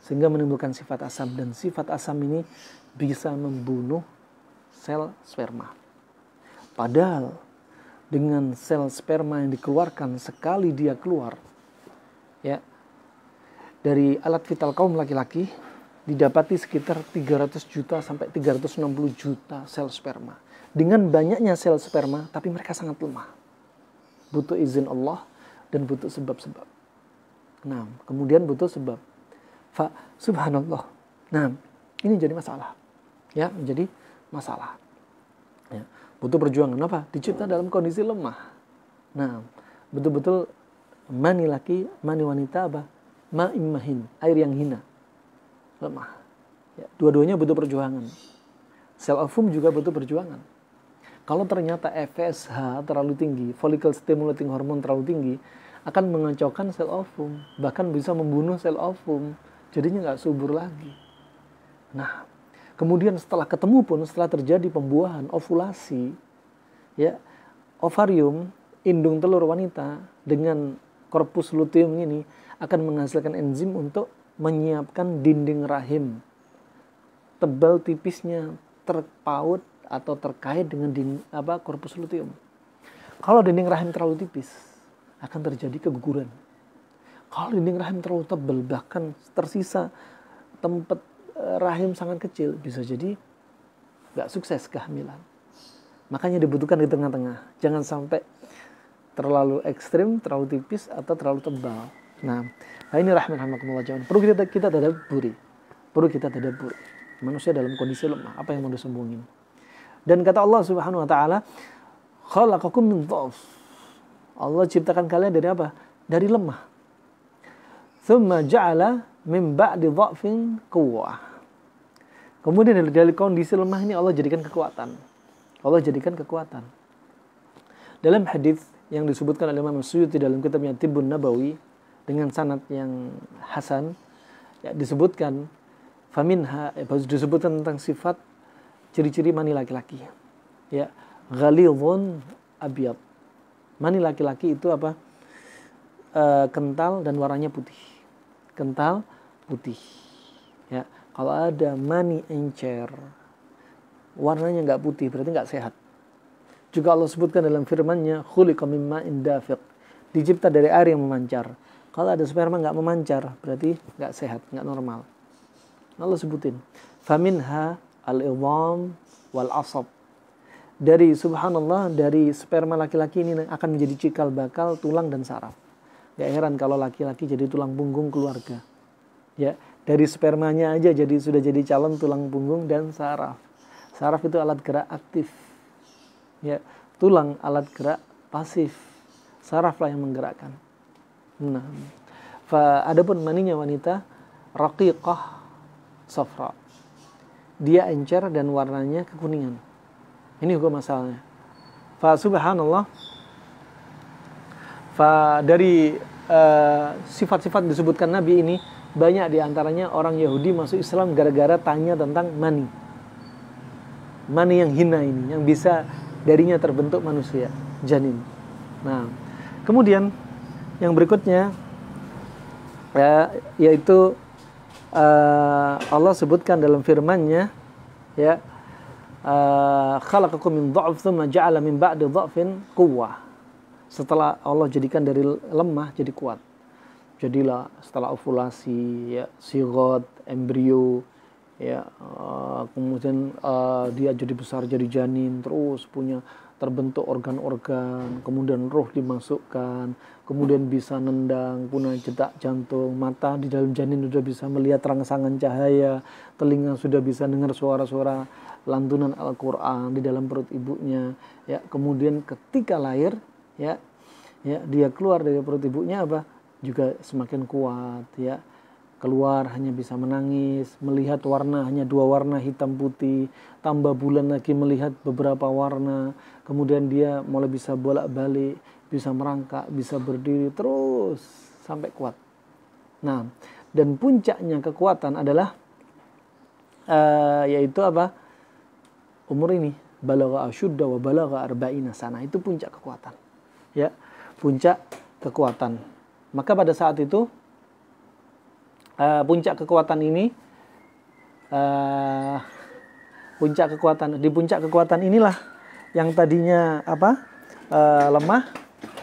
sehingga menimbulkan sifat asam, dan sifat asam ini bisa membunuh sel sperma. Padahal dengan sel sperma yang dikeluarkan sekali dia keluar, ya, dari alat vital kaum laki-laki didapati sekitar 300 juta sampai 360 juta sel sperma. Dengan banyaknya sel sperma, tapi mereka sangat lemah. Butuh izin Allah dan butuh sebab-sebab. Nah, kemudian butuh sebab. Subhanallah. Nah, ini jadi masalah. Ya, menjadi masalah. Ya, butuh perjuangan. Apa? Dicipta dalam kondisi lemah. Nah, betul-betul mani laki, mani wanita apa? Ma'immahin, air yang hina, lemah. Ya, dua-duanya butuh perjuangan. Sel ovum juga butuh perjuangan. Kalau ternyata FSH terlalu tinggi, follicle stimulating hormone terlalu tinggi, akan mengacaukan sel ovum, bahkan bisa membunuh sel ovum, jadinya nggak subur lagi. Nah, kemudian setelah ketemu pun, setelah terjadi pembuahan, ovulasi, ya, ovarium, indung telur wanita dengan korpus luteum ini akan menghasilkan enzim untuk menyiapkan dinding rahim. Tebal tipisnya terpaut atau terkait dengan korpus luteum. Kalau dinding rahim terlalu tipis, akan terjadi keguguran. Kalau dinding rahim terlalu tebal, bahkan tersisa tempat rahim sangat kecil, bisa jadi nggak sukses kehamilan. Makanya dibutuhkan di tengah-tengah. Jangan sampai terlalu ekstrim, terlalu tipis, atau terlalu tebal. Nah ini rahimahumullah, perlu kita tadabburi. Perlu kita tadabburi. Manusia dalam kondisi lemah, apa yang mau disembungin? Dan kata Allah Subhanahu wa taala, khalaqakum min dha'f. Allah ciptakan kalian dari apa? Dari lemah. Tsumma ja'ala min ba'di dha'fin quwwah. Kemudian dari kondisi lemah ini Allah jadikan kekuatan. Allah jadikan kekuatan. Dalam hadis yang disebutkan oleh Imam Suyuti dalam kitabnya Tibbun Nabawi dengan sanad yang hasan, ya, disebutkan faminha, disebutkan tentang sifat ciri-ciri mani laki-laki. Ya, ghalidhun abyad. Mani laki-laki itu apa? Kental dan warnanya putih. Kental, putih. Ya, kalau ada mani encer, warnanya nggak putih, berarti nggak sehat. Juga Allah sebutkan dalam firman-Nya, khuliqa min ma'in dafiq, dicipta dari air yang memancar. Kalau ada sperma nggak memancar, berarti nggak sehat, nggak normal. Allah sebutin, faminha al-idham wal asab. Dari subhanallah, dari sperma laki-laki ini akan menjadi cikal bakal, tulang dan saraf. Gak heran kalau laki-laki jadi tulang punggung keluarga. Ya, dari spermanya aja sudah jadi calon tulang punggung dan saraf. Saraf itu alat gerak aktif. Ya, tulang alat gerak pasif. Saraflah yang menggerakkan. Nah, adapun maninya wanita raqiqah safra. Dia encer dan warnanya kekuningan. Ini hukum asalnya. Subhanallah. Dari sifat-sifat disebutkan Nabi ini, banyak diantaranya orang Yahudi masuk Islam gara-gara tanya tentang mani. Mani yang hina ini, yang bisa darinya terbentuk manusia, janin. Nah, kemudian yang berikutnya, yaitu Allah sebutkan dalam firman-Nya, ya, khalaqakum min dha'f tsumma ja'ala min ba'di dha'fin quwwah. Setelah Allah jadikan dari lemah jadi kuat. Jadilah setelah ovulasi, ya, sigot, embrio, ya, kemudian dia jadi besar jadi janin, terus punya terbentuk organ-organ, kemudian roh dimasukkan, kemudian bisa nendang, punya detak jantung, mata di dalam janin sudah bisa melihat rangsangan cahaya, telinga sudah bisa dengar suara-suara lantunan Al-Quran di dalam perut ibunya, ya. Kemudian ketika lahir, ya, dia keluar dari perut ibunya apa? Juga semakin kuat, ya. Keluar hanya bisa menangis, melihat warna hanya 2 warna hitam putih, tambah bulan lagi melihat beberapa warna, kemudian dia mulai bisa bolak-balik, bisa merangkak, bisa berdiri, terus sampai kuat. Nah, dan puncaknya kekuatan adalah yaitu apa? Umur ini, balagha asyudda wa balagha arba'ina sana, itu puncak kekuatan. Ya, puncak kekuatan. Maka pada saat itu puncak kekuatan ini, di puncak kekuatan inilah yang tadinya apa, lemah,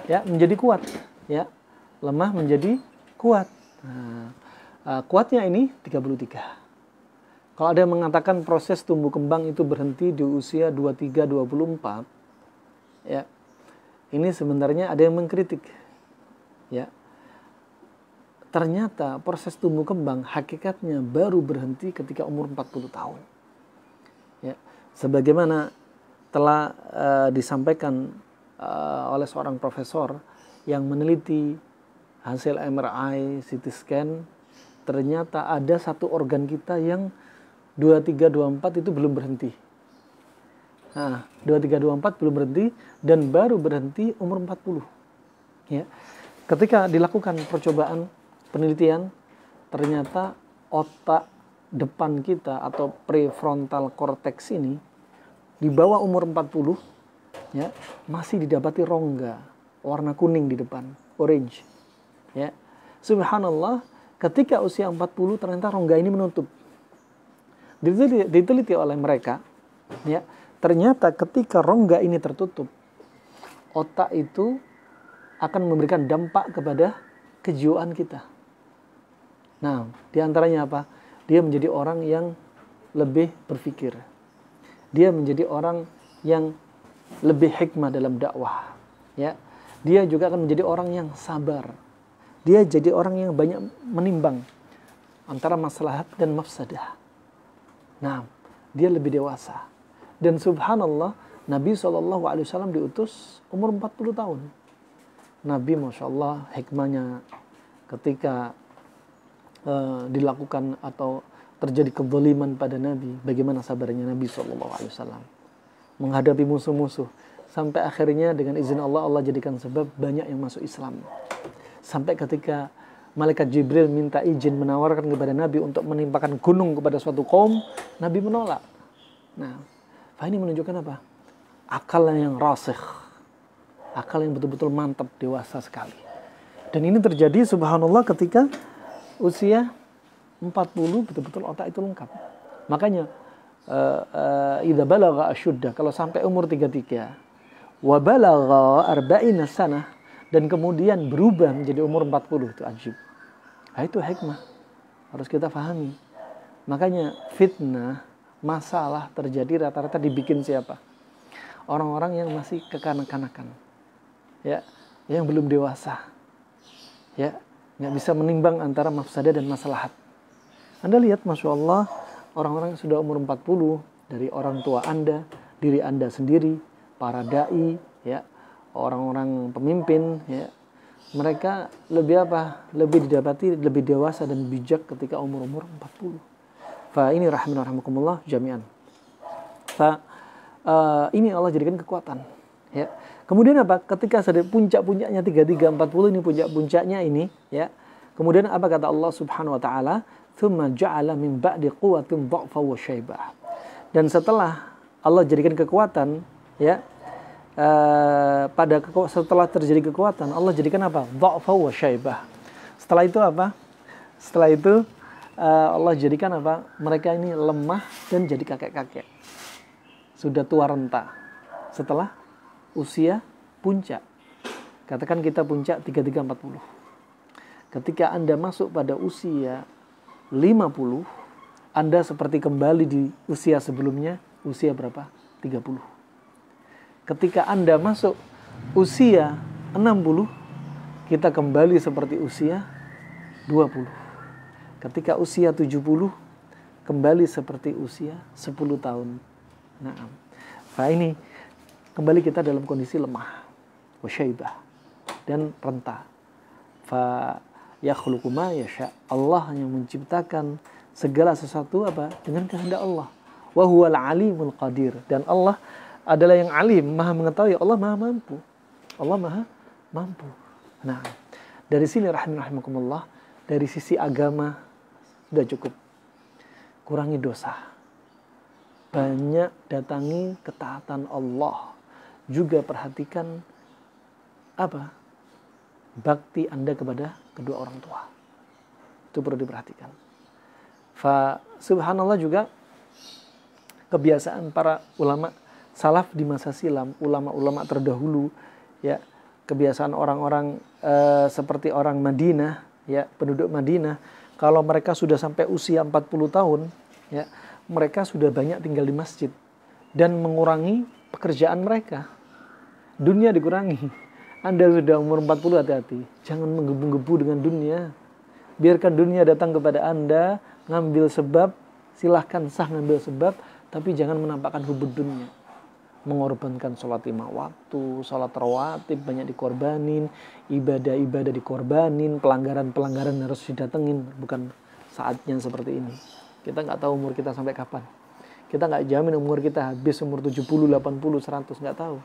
ya, menjadi kuat, ya, lemah menjadi kuat. Nah, kuatnya ini 33. Kalau ada yang mengatakan proses tumbuh kembang itu berhenti di usia 23-24, ya, ini sebenarnya ada yang mengkritik, ya. Ternyata proses tumbuh kembang hakikatnya baru berhenti ketika umur 40 tahun. Ya, sebagaimana telah disampaikan oleh seorang profesor yang meneliti hasil MRI, CT scan, ternyata ada satu organ kita yang 23-24 itu belum berhenti. Nah, 23-24 belum berhenti dan baru berhenti umur 40. Ya. Ketika dilakukan percobaan penelitian, ternyata otak depan kita atau prefrontal cortex ini di bawah umur 40, ya, masih didapati rongga warna kuning di depan, orange. Ya. Subhanallah, ketika usia 40 ternyata rongga ini menutup. Diteliti oleh mereka, ya, ternyata ketika rongga ini tertutup, otak itu akan memberikan dampak kepada kejiwaan kita. Nah, diantaranya apa? Dia menjadi orang yang lebih berpikir. Dia menjadi orang yang lebih hikmah dalam dakwah. Ya, dia juga akan menjadi orang yang sabar. Dia jadi orang yang banyak menimbang antara maslahat dan mafsadah. Nah, dia lebih dewasa. Dan subhanallah, Nabi SAW diutus umur 40 tahun. Nabi Masya Allah hikmahnya ketika dilakukan atau terjadi kezaliman pada Nabi, bagaimana sabarnya Nabi SAW menghadapi musuh-musuh, sampai akhirnya dengan izin Allah, Allah jadikan sebab banyak yang masuk Islam. Sampai ketika Malaikat Jibril minta izin menawarkan kepada Nabi untuk menimpakan gunung kepada suatu kaum, Nabi menolak. Nah, ini menunjukkan apa? Akal yang rasikh, akal yang betul-betul mantap, dewasa sekali. Dan ini terjadi subhanallah ketika usia 40, betul-betul otak itu lengkap. Makanya idza balagha asyudda, kalau sampai umur 33, wa balagha arba'ina sanah, dan kemudian berubah menjadi umur 40, itu ajib. Nah, itu hikmah. Harus kita pahami. Makanya fitnah, masalah terjadi rata-rata dibikin siapa? Orang-orang yang masih kekanak-kanakan. Ya, yang belum dewasa. Ya, nggak bisa menimbang antara mafsadah dan maslahat. Anda lihat, Masya Allah, orang-orang yang sudah umur 40, dari orang tua Anda, diri Anda sendiri, para da'i, ya, orang-orang pemimpin, ya, mereka lebih apa? Lebih didapati, lebih dewasa dan bijak ketika umur-umur 40. Ini rahimahumullah jami'an. Ini Allah jadikan kekuatan. Ya. Kemudian apa? Ketika sudah puncak-puncaknya 33, 40 ini puncak-puncaknya ini, ya. Kemudian apa kata Allah Subhanahu wa taala? Tsumma ja'ala min ba'di quwwatin dha'fa wa syaibah. Dan setelah Allah jadikan kekuatan, ya. Setelah terjadi kekuatan, Allah jadikan apa? Dha'fa wa syaibah. Setelah itu apa? Setelah itu Allah jadikan apa? Mereka ini lemah dan jadi kakek-kakek. Sudah tua renta. Setelah usia puncak. Katakan kita puncak 33-40. Ketika Anda masuk pada usia 50, Anda seperti kembali di usia sebelumnya, usia berapa? 30. Ketika Anda masuk usia 60, kita kembali seperti usia 20. Ketika usia 70, kembali seperti usia 10 tahun. Nah, ini kembali kita dalam kondisi lemah, wasyaibah, dan renta. Yakhluqu ma yasha. Allah yang menciptakan segala sesuatu apa? Dengan kehendak Allah. Wa huwal alimul qadir. Dan Allah adalah yang alim, maha mengetahui. Allah maha mampu. Allah maha mampu. Nah, dari sini rahimakumullah, dari sisi agama sudah cukup. Kurangi dosa. Banyak datangi ketaatan Allah. Juga perhatikan apa? Bakti Anda kepada kedua orang tua. Itu perlu diperhatikan. Subhanallah juga kebiasaan para ulama salaf di masa silam, ulama-ulama terdahulu, ya, kebiasaan orang-orang seperti orang Madinah, ya, penduduk Madinah, kalau mereka sudah sampai usia 40 tahun, ya, mereka sudah banyak tinggal di masjid dan mengurangi pekerjaan mereka. Dunia dikurangi. Anda sudah umur 40, hati-hati. Jangan menggebu-gebu dengan dunia. Biarkan dunia datang kepada Anda, ngambil sebab, silahkan sah ngambil sebab, tapi jangan menampakkan hubud dunia. Mengorbankan sholat 5 waktu, sholat rawatib banyak dikorbanin, ibadah-ibadah dikorbanin, pelanggaran-pelanggaran harus didatengin. Bukan saatnya seperti ini. Kita nggak tahu umur kita sampai kapan. Kita nggak jamin umur kita habis umur 70, 80, 100, nggak tahu.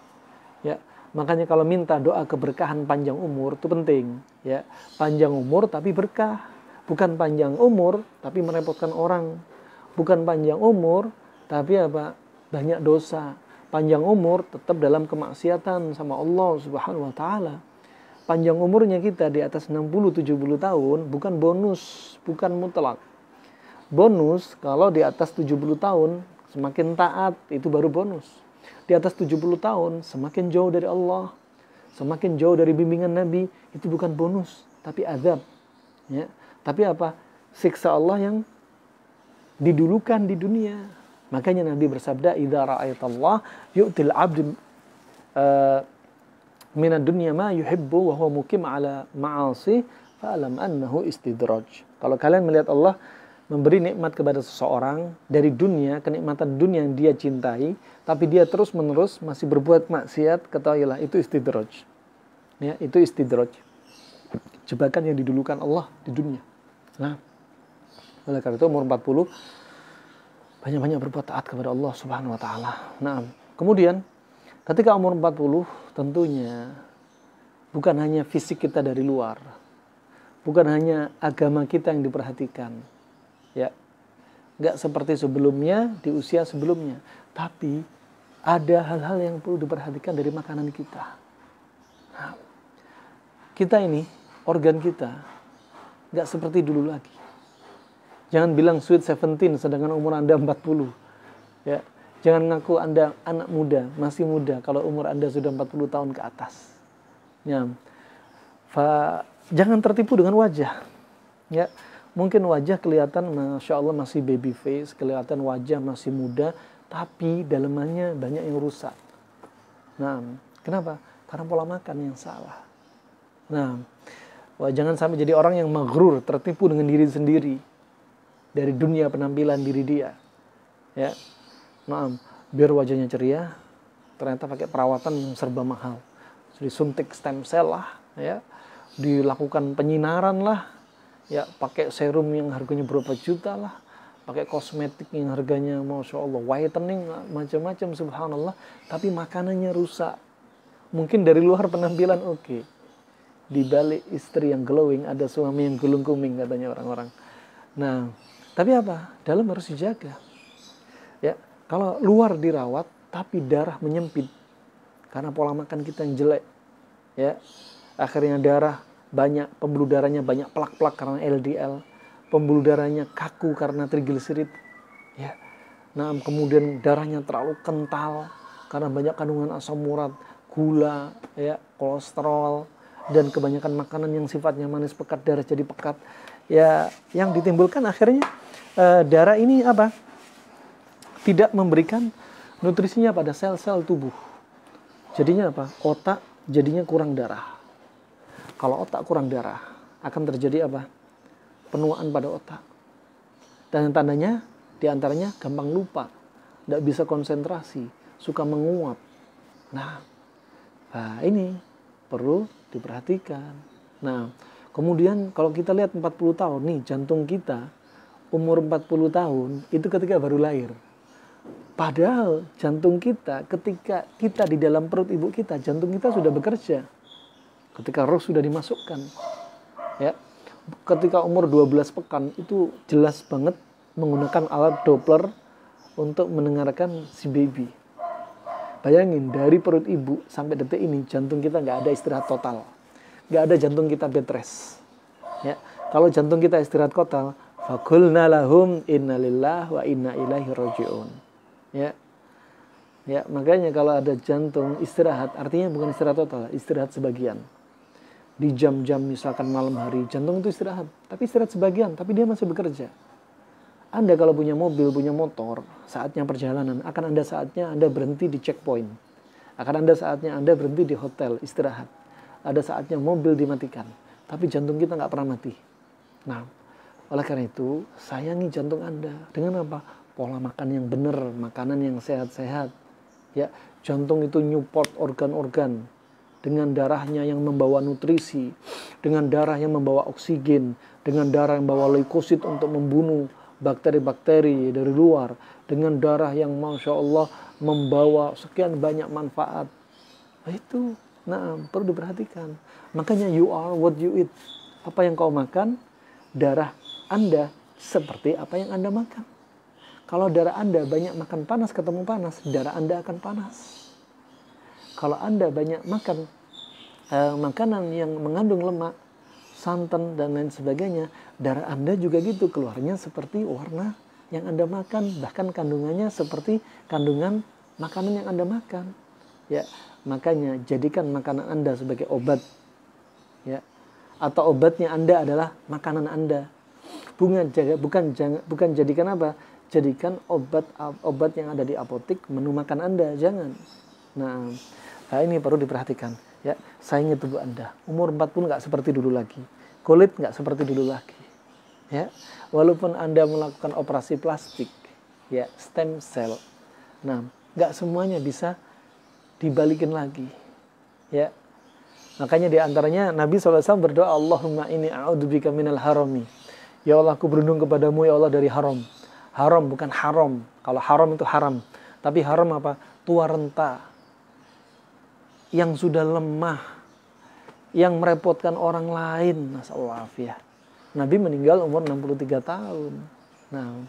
Ya. Makanya kalau minta doa keberkahan panjang umur itu penting, ya. Panjang umur tapi berkah, bukan panjang umur tapi merepotkan orang. Bukan panjang umur tapi apa? Banyak dosa. Panjang umur tetap dalam kemaksiatan sama Allah Subhanahu wa taala. Panjang umurnya kita di atas 60 70 tahun bukan bonus, bukan mutlak. Bonus kalau di atas 70 tahun semakin taat, itu baru bonus. Di atas 70 tahun, semakin jauh dari Allah, semakin jauh dari bimbingan Nabi, itu bukan bonus, tapi azab. Ya. Tapi apa? Siksa Allah yang didulukan di dunia. Makanya Nabi bersabda, idza ra'aitallah yu'til 'abd minad dunya ma yuhibbu wa huwa mukim ala ma'asi fa'lam annahu istidraj. Kalau kalian melihat Allah memberi nikmat kepada seseorang dari dunia, kenikmatan dunia yang dia cintai, tapi dia terus-menerus masih berbuat maksiat, ketahuilah itu istidraj. Ya, itu istidraj. Jebakan yang didulukan Allah di dunia. Nah, oleh karena itu umur 40 banyak-banyak berbuat taat kepada Allah Subhanahu wa taala. Nah, kemudian ketika umur 40 tentunya bukan hanya fisik kita dari luar. Bukan hanya agama kita yang diperhatikan. Ya, nggak seperti sebelumnya, di usia sebelumnya. Tapi ada hal-hal yang perlu diperhatikan dari makanan kita. Nah, kita ini, organ kita, nggak seperti dulu lagi. Jangan bilang sweet 17 sedangkan umur Anda 40. Ya, jangan ngaku Anda anak muda, masih muda, kalau umur Anda sudah 40 tahun ke atas. Ya, jangan tertipu dengan wajah. Ya, mungkin wajah kelihatan Masya Allah masih baby face, kelihatan wajah masih muda, tapi dalamannya banyak yang rusak. Nah, kenapa? Karena pola makan yang salah. Nah, jangan sampai jadi orang yang maghrur, tertipu dengan diri sendiri dari dunia penampilan diri dia. Ya, nah, biar wajahnya ceria, ternyata pakai perawatan yang serba mahal. Disuntik stem cell lah, ya, dilakukan penyinaran lah. Ya, pakai serum yang harganya berapa juta lah, pakai kosmetik yang harganya Masya Allah, whitening, macam-macam, subhanallah, tapi makanannya rusak. Mungkin dari luar penampilan oke. Di balik istri yang glowing, ada suami yang gulung kuming, katanya orang-orang. Nah, tapi apa? Dalam harus dijaga. Ya, kalau luar dirawat, tapi darah menyempit, karena pola makan kita yang jelek. Ya, akhirnya darah banyak, pembuluh darahnya banyak plak-plak karena LDL, pembuluh darahnya kaku karena trigliserid, ya. Nah, kemudian darahnya terlalu kental karena banyak kandungan asam urat, gula, ya, kolesterol, dan kebanyakan makanan yang sifatnya manis pekat, darah jadi pekat. Ya, yang ditimbulkan akhirnya darah ini apa? Tidak memberikan nutrisinya pada sel-sel tubuh. Jadinya apa? Otak jadinya kurang darah. Kalau otak kurang darah, akan terjadi apa? Penuaan pada otak. Dan tandanya, diantaranya gampang lupa, tidak bisa konsentrasi, suka menguap. Nah, ini perlu diperhatikan. Nah, kemudian kalau kita lihat 40 tahun, nih jantung kita, umur 40 tahun, itu ketika baru lahir. Padahal jantung kita, ketika kita di dalam perut ibu kita, jantung kita sudah bekerja. Ketika roh sudah dimasukkan, ya, ketika umur 12 pekan itu jelas banget menggunakan alat Doppler untuk mendengarkan si baby. Bayangin dari perut ibu sampai detik ini jantung kita nggak ada istirahat total, nggak ada jantung kita bed rest. Ya, kalau jantung kita istirahat total, fakulna lahum innalillah wa inna ilaihi rajiun. Ya, ya, makanya kalau ada jantung istirahat, artinya bukan istirahat total, istirahat sebagian. Di jam-jam misalkan malam hari, jantung itu istirahat. Tapi istirahat sebagian, tapi dia masih bekerja. Anda kalau punya mobil, punya motor, saatnya perjalanan, akan ada saatnya Anda berhenti di checkpoint. Akan ada saatnya Anda berhenti di hotel, istirahat. Ada saatnya mobil dimatikan. Tapi jantung kita nggak pernah mati. Nah, oleh karena itu, sayangi jantung Anda. Dengan apa? Pola makan yang benar, makanan yang sehat-sehat. Ya, jantung itu nyupport organ-organ. Dengan darahnya yang membawa nutrisi, dengan darah yang membawa oksigen, dengan darah yang membawa leukosit untuk membunuh bakteri-bakteri dari luar, dengan darah yang Masya Allah membawa sekian banyak manfaat. Nah, itu, perlu diperhatikan. Makanya you are what you eat. Apa yang kau makan, darah Anda seperti apa yang Anda makan. Kalau darah Anda banyak makan panas ketemu panas, darah Anda akan panas. Kalau Anda banyak makan makanan yang mengandung lemak, santan, dan lain sebagainya, darah Anda juga gitu, keluarnya seperti warna yang Anda makan, bahkan kandungannya seperti kandungan makanan yang Anda makan. Ya, makanya jadikan makanan Anda sebagai obat. Ya, atau obatnya Anda adalah makanan Anda. bukan jadikan apa? Jadikan obat yang ada di apotek menu makan Anda, jangan. Nah, ini perlu diperhatikan. Ya, saingi tubuh Anda. Umur 40 nggak seperti dulu lagi. Kulit nggak seperti dulu lagi. Ya, walaupun Anda melakukan operasi plastik, ya, stem cell. Nah, nggak semuanya bisa dibalikin lagi. Ya, makanya diantaranya Nabi SAW berdoa, Allahumma inni a'udzubika minal harami. Ya Allah, aku berlindung kepadamu ya Allah dari haram. Haram bukan haram. Kalau haram itu haram. Tapi haram apa? Tua renta. Yang sudah lemah. Yang merepotkan orang lain. Nasallahu afiyah. Nabi meninggal umur 63 tahun. Nah,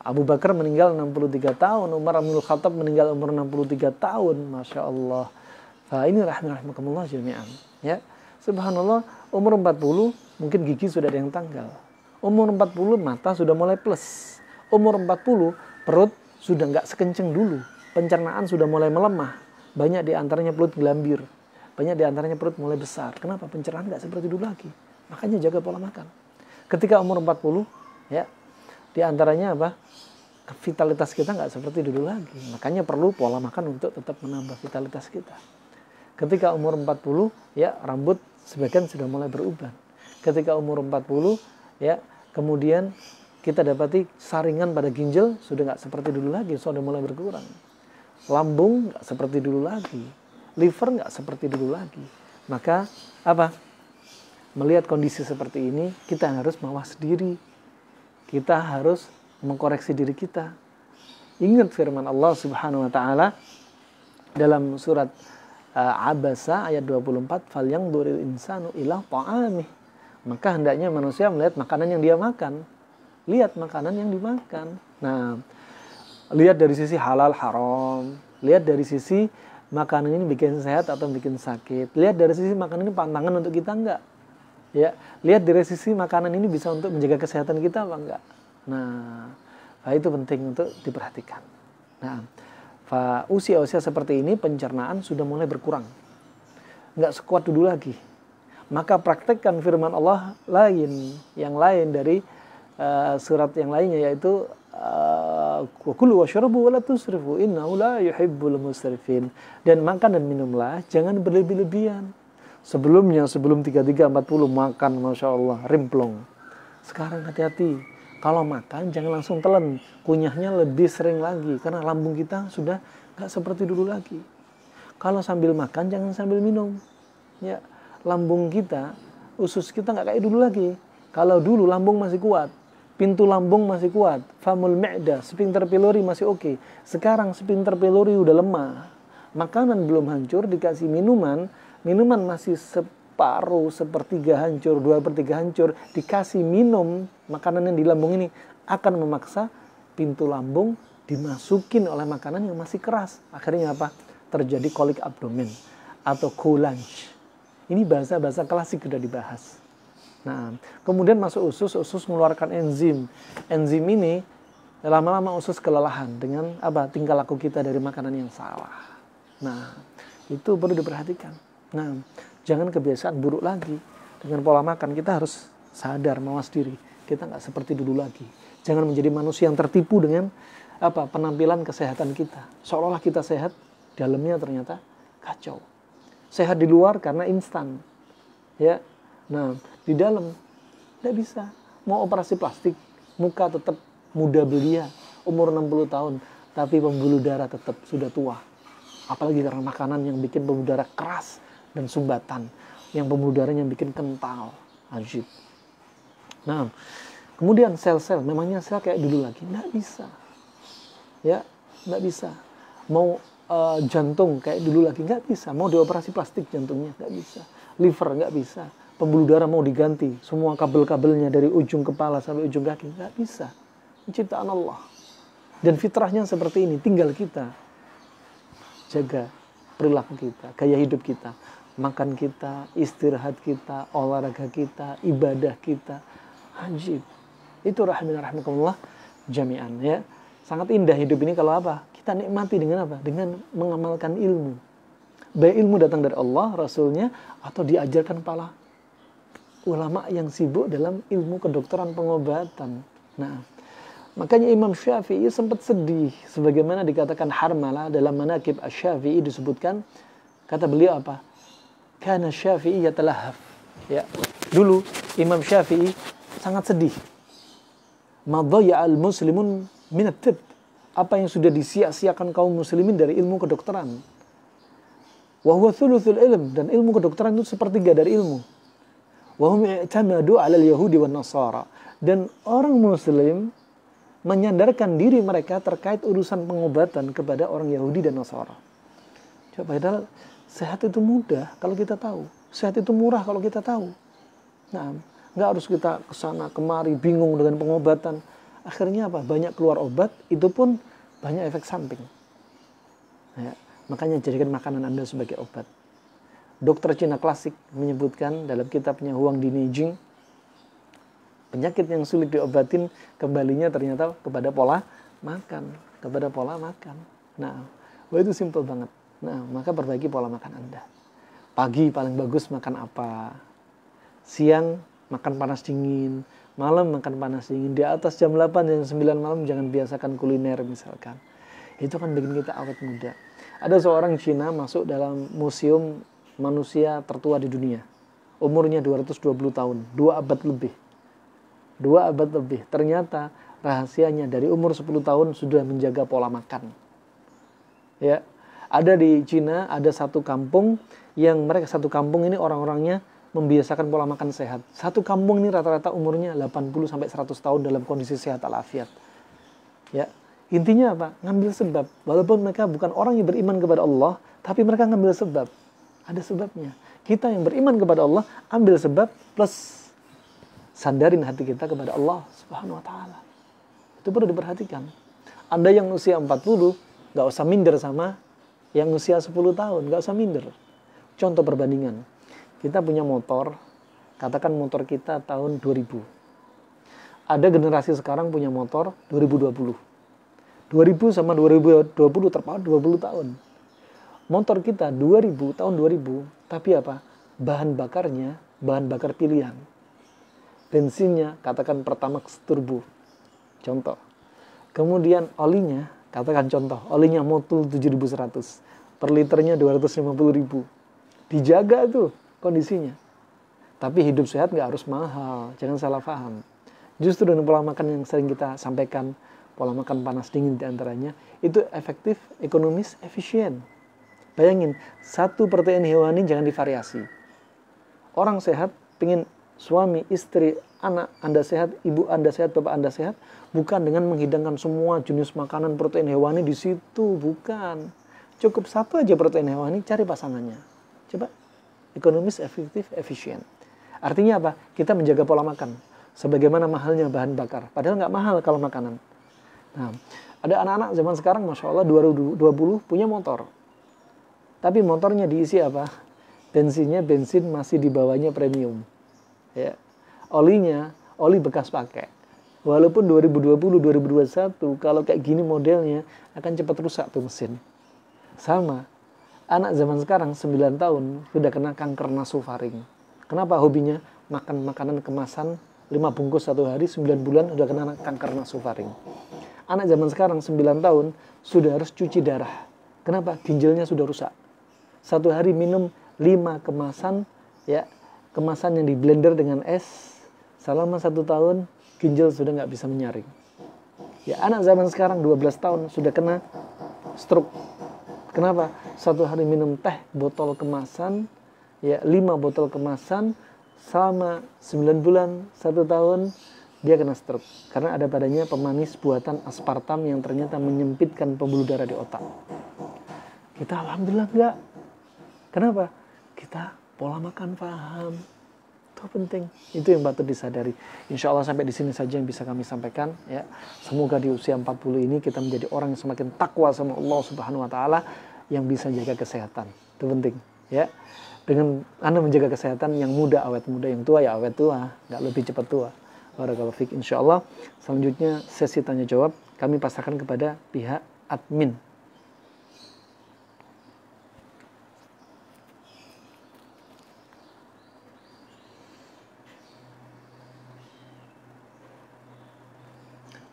Abu Bakar meninggal 63 tahun. Umar bin Khattab meninggal umur 63 tahun. Masya Allah. Nah, ini rahmatullah jami'an. Ya. Subhanallah, umur 40 mungkin gigi sudah ada yang tanggal. Umur 40 mata sudah mulai plus. Umur 40 perut sudah nggak sekenceng dulu. Pencernaan sudah mulai melemah. Banyak di antaranya perut gelambir. Banyak di antaranya perut mulai besar. Kenapa? Pencernaan nggak seperti dulu lagi. Makanya jaga pola makan. Ketika umur 40, ya, di antaranya apa? Vitalitas kita nggak seperti dulu lagi. Makanya perlu pola makan untuk tetap menambah vitalitas kita. Ketika umur 40, ya, rambut sebagian sudah mulai beruban. Ketika umur 40, ya, kemudian kita dapati saringan pada ginjal sudah nggak seperti dulu lagi, sudah mulai berkurang. Lambung nggak seperti dulu lagi, liver nggak seperti dulu lagi. Maka apa? Melihat kondisi seperti ini, kita harus mawas diri. Kita harus mengkoreksi diri kita. Ingat firman Allah Subhanahu wa taala dalam surat Abasa ayat 24, "Falyanzuril insanu ila ta'amih." Maka hendaknya manusia melihat makanan yang dia makan. Lihat makanan yang dimakan. Nah, lihat dari sisi halal haram. Lihat dari sisi makanan ini bikin sehat atau bikin sakit. Lihat dari sisi makanan ini pantangan untuk kita enggak. Ya, lihat dari sisi makanan ini bisa untuk menjaga kesehatan kita apa enggak. Nah, itu penting untuk diperhatikan. Nah, usia-usia seperti ini pencernaan sudah mulai berkurang. Enggak sekuat dulu lagi. Maka praktekkan firman Allah yang lain dari surat yang lainnya, yaitu kulu washrabu wala tusrifu innahu la yuhibbul musrifin. Dan makan dan minumlah, jangan berlebih-lebihan. Sebelum 33, 40 makan, Masya Allah, rimplong. Sekarang hati-hati. Kalau makan jangan langsung telan. Kunyahnya lebih sering lagi. Karena lambung kita sudah gak seperti dulu lagi. Kalau sambil makan jangan sambil minum. Ya, lambung kita, usus kita gak kayak dulu lagi. Kalau dulu lambung masih kuat. Pintu lambung masih kuat, famul mi'dah, sphincter pylori masih oke. Sekarang sphincter pylori udah lemah. Makanan belum hancur, dikasih minuman masih separuh, sepertiga hancur, 2/3 hancur. Dikasih minum, makanan yang di lambung ini akan memaksa pintu lambung dimasukin oleh makanan yang masih keras. Akhirnya apa? Terjadi kolik abdomen atau cholange. Ini bahasa-bahasa klasik sudah dibahas. Nah, kemudian masuk usus mengeluarkan enzim. Enzim ini lama-lama usus kelelahan dengan apa? Tingkah laku kita dari makanan yang salah. Nah, itu perlu diperhatikan. Nah, jangan kebiasaan buruk lagi. Dengan pola makan kita harus sadar, mawas diri. Kita nggak seperti dulu lagi. Jangan menjadi manusia yang tertipu dengan apa? Penampilan kesehatan kita. Seolah-olah kita sehat, dalamnya ternyata kacau. Sehat di luar karena instan. Ya. Nah, di dalam tidak bisa. Mau operasi plastik, muka tetap muda belia, umur 60 tahun, tapi pembuluh darah tetap sudah tua. Apalagi karena makanan yang bikin pembuluh darah keras dan sumbatan, yang pembuluh darahnya bikin kental, ajib. Nah, kemudian sel-sel, memangnya sel kayak dulu lagi? Nggak bisa. Ya, nggak bisa. Mau jantung kayak dulu lagi? Nggak bisa. Mau dioperasi plastik jantungnya? Nggak bisa. Liver nggak bisa. Pembuluh darah mau diganti, semua kabel-kabelnya dari ujung kepala sampai ujung kaki, nggak bisa. Ciptaan Allah. Dan fitrahnya seperti ini, tinggal kita jaga perilaku kita, gaya hidup kita, makan kita, istirahat kita, olahraga kita, ibadah kita. Ajib. Itu rahimahullah jami'an, ya. Sangat indah hidup ini kalau apa? Kita nikmati dengan apa? Dengan mengamalkan ilmu. Baik ilmu datang dari Allah, Rasulnya, atau diajarkan ulama yang sibuk dalam ilmu kedokteran pengobatan. Nah, makanya Imam Syafi'i sempat sedih, sebagaimana dikatakan Harmalah dalam Manaqib Asy-Syafi'i disebutkan, kata beliau apa? Kana Syafi'i yatalahaf. Ya, dulu Imam Syafi'i sangat sedih. Ma dhayya'al muslimun min at-tibb. Apa yang sudah disia-siakan kaum muslimin dari ilmu kedokteran. Wa huwa thuluthul ilm, dan ilmu kedokteran itu sepertiga dari ilmu. Wa hum i'tamadu 'ala al-yahudi wan nasara. Dan orang muslim menyandarkan diri mereka terkait urusan pengobatan kepada orang Yahudi dan Nasara. Coba, padahal sehat itu mudah kalau kita tahu. Sehat itu murah kalau kita tahu. Nah, nggak harus kita kesana kemari bingung dengan pengobatan. Akhirnya apa? Banyak keluar obat, itu pun banyak efek samping. Ya, makanya jadikan makanan Anda sebagai obat. Dokter Cina klasik menyebutkan dalam kitabnya Huang Dini Jing, penyakit yang sulit diobatin kembalinya ternyata kepada pola makan, kepada pola makan. Nah, itu simple banget. Nah, maka perbaiki pola makan Anda. Pagi paling bagus makan apa? Siang makan panas dingin, malam makan panas dingin. Di atas jam 8 dan 9 malam jangan biasakan kuliner misalkan. Itu kan bikin kita awet muda. Ada seorang Cina masuk dalam museum manusia tertua di dunia. Umurnya 220 tahun, 2 abad lebih. 2 abad lebih. Ternyata rahasianya dari umur 10 tahun sudah menjaga pola makan. Ya, ada di Cina, ada satu kampung yang mereka, satu kampung ini orang-orangnya membiasakan pola makan sehat. Satu kampung ini rata-rata umurnya 80 sampai 100 tahun dalam kondisi sehat walafiat. Ya, intinya apa? Ngambil sebab. Walaupun mereka bukan orang yang beriman kepada Allah, tapi mereka ngambil sebab. Ada sebabnya. Kita yang beriman kepada Allah, ambil sebab plus sandarin hati kita kepada Allah Subhanahu wa ta'ala. Itu perlu diperhatikan. Anda yang usia 40, gak usah minder sama yang usia 10 tahun. Gak usah minder. Contoh perbandingan. Kita punya motor, katakan motor kita tahun 2000. Ada generasi sekarang punya motor 2020. 2000 sama 2020 terpaut 20 tahun. Motor kita 2000, tahun 2000, tapi apa? Bahan bakarnya, bahan bakar pilihan. Bensinnya, katakan Pertamax turbo. Contoh. Kemudian olinya, katakan contoh, olinya Motul 7100. Per liternya 250.000. Dijaga tuh kondisinya. Tapi hidup sehat nggak harus mahal. Jangan salah paham. Justru dengan pola makan yang sering kita sampaikan, pola makan panas dingin diantaranya, itu efektif, ekonomis, efisien. Bayangin, satu protein hewani jangan divariasi. Orang sehat, pengen suami, istri, anak Anda sehat, ibu Anda sehat, bapak Anda sehat, bukan dengan menghidangkan semua jenis makanan protein hewani di situ, bukan. Cukup satu aja protein hewani, cari pasangannya. Coba, ekonomis, efektif, efisien. Artinya apa? Kita menjaga pola makan. Sebagaimana mahalnya bahan bakar. Padahal nggak mahal kalau makanan. Nah, ada anak-anak zaman sekarang, Masya Allah, 2020 punya motor. Tapi motornya diisi apa? Bensinnya, bensin masih di bawahnya premium. Ya. Olinya, oli bekas pakai. Walaupun 2020, 2021, kalau kayak gini modelnya, akan cepat rusak tuh mesin. Sama, anak zaman sekarang 9 tahun sudah kena kanker nasofaring. Kenapa hobinya? Makan makanan kemasan 5 bungkus satu hari, 9 bulan sudah kena kanker nasofaring. Anak zaman sekarang 9 tahun sudah harus cuci darah. Kenapa? Ginjalnya sudah rusak. Satu hari minum 5 kemasan, ya, kemasan yang di blender dengan es. Selama 1 tahun, ginjal sudah nggak bisa menyaring. Ya, anak zaman sekarang 12 tahun sudah kena stroke. Kenapa? Satu hari minum teh botol kemasan, ya, 5 botol kemasan, selama 9 bulan, 1 tahun, dia kena stroke. Karena ada padanya pemanis buatan aspartam yang ternyata menyempitkan pembuluh darah di otak. Kita alhamdulillah enggak. Kenapa? Kita pola makan paham. Itu penting. Itu yang patut disadari. Insya Allah sampai di sini saja yang bisa kami sampaikan. Ya. Semoga di usia 40 ini kita menjadi orang yang semakin takwa sama Allah Subhanahu Wa Taala, yang bisa jaga kesehatan. Itu penting. Ya. Dengan Anda menjaga kesehatan, yang muda awet muda, yang tua ya awet tua, nggak lebih cepat tua. Barakallahu fiik. Insya Allah selanjutnya sesi tanya jawab kami pasrahkan kepada pihak admin.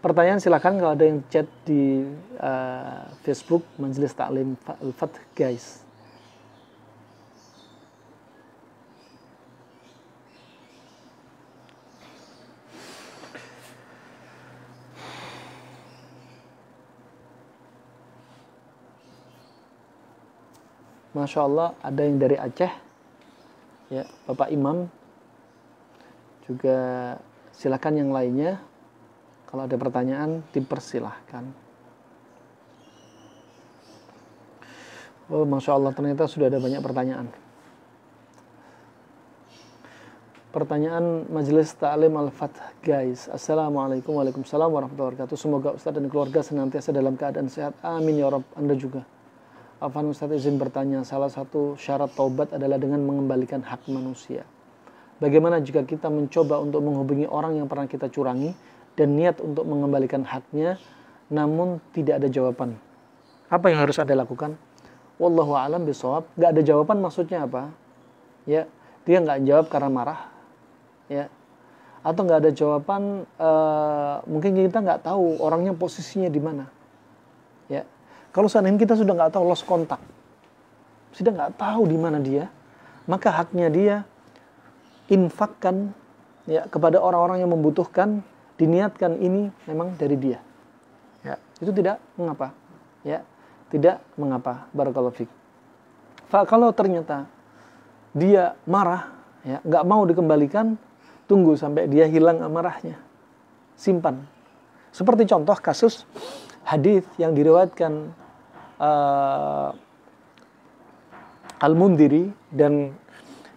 Pertanyaan silakan kalau ada yang chat di Facebook Majelis Taklim Al-Fath guys. Masya Allah, ada yang dari Aceh, ya Bapak Imam. Juga silakan yang lainnya, kalau ada pertanyaan dipersilahkan. Oh, Masya Allah, ternyata sudah ada banyak pertanyaan. Pertanyaan Majelis Ta'lim Al-Fath guys. Assalamualaikum Waalaikumsalam warahmatullahi wabarakatuh. Semoga Ustaz dan keluarga senantiasa dalam keadaan sehat. Amin ya Rabb. Anda juga. Afwan Ustaz, izin bertanya, salah satu syarat taubat adalah dengan mengembalikan hak manusia. Bagaimana jika kita mencoba untuk menghubungi orang yang pernah kita curangi dan niat untuk mengembalikan haknya, namun tidak ada jawaban? Apa yang harus Anda lakukan? Wallahu a'lam bishawab. Nggak ada jawaban maksudnya apa? Ya, dia nggak jawab karena marah, ya, atau nggak ada jawaban, mungkin kita nggak tahu orangnya posisinya di mana, ya. Kalau seandainya kita sudah nggak tahu, lost kontak, sudah nggak tahu di mana dia, maka haknya dia infakkan, ya, kepada orang-orang yang membutuhkan, diniatkan ini memang dari dia, ya, itu tidak mengapa, ya, tidak mengapa. Barakallahu fiik. Kalau ternyata dia marah, ya, nggak mau dikembalikan, tunggu sampai dia hilang amarahnya, simpan. Seperti contoh kasus hadis yang diriwayatkan Al-Mundhiri dan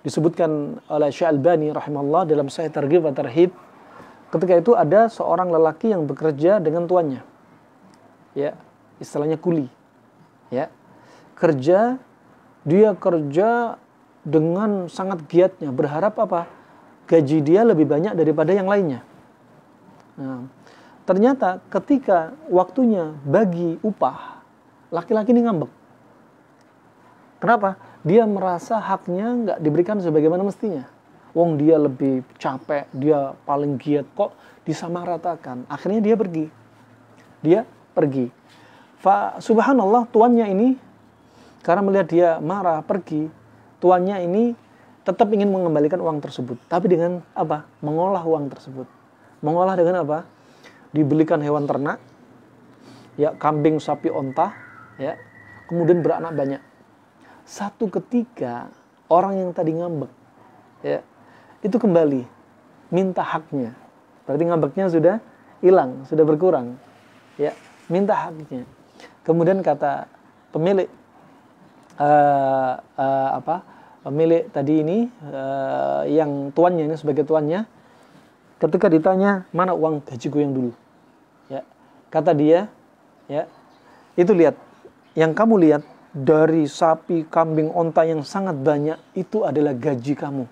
disebutkan oleh Syekh Albani rahimahullah dalam Sahih Targhib wa Tarhib. Ketika itu ada seorang lelaki yang bekerja dengan tuannya, ya, istilahnya kuli, ya, dia kerja dengan sangat giatnya, berharap apa? Gaji dia lebih banyak daripada yang lainnya. Nah, ternyata ketika waktunya bagi upah, laki-laki ini ngambek. Kenapa? Dia merasa haknya nggak diberikan sebagaimana mestinya. Wong dia lebih capek, dia paling giat, kok disamaratakan. Akhirnya dia pergi. Subhanallah, tuannya ini karena melihat dia marah pergi, tuannya ini tetap ingin mengembalikan uang tersebut. Tapi dengan apa? Mengolah uang tersebut. Mengolah dengan apa? Dibelikan hewan ternak, ya, kambing, sapi, onta, ya, kemudian beranak banyak. Satu ketika orang yang tadi ngambek, ya, itu kembali minta haknya. Berarti ngambeknya sudah hilang, sudah berkurang, ya, minta haknya. Kemudian kata pemilik pemilik tadi ini, yang tuannya ini sebagai tuannya, ketika ditanya mana uang gajiku yang dulu, ya, kata dia, ya, itu lihat, yang kamu lihat dari sapi, kambing, onta yang sangat banyak itu adalah gaji kamu.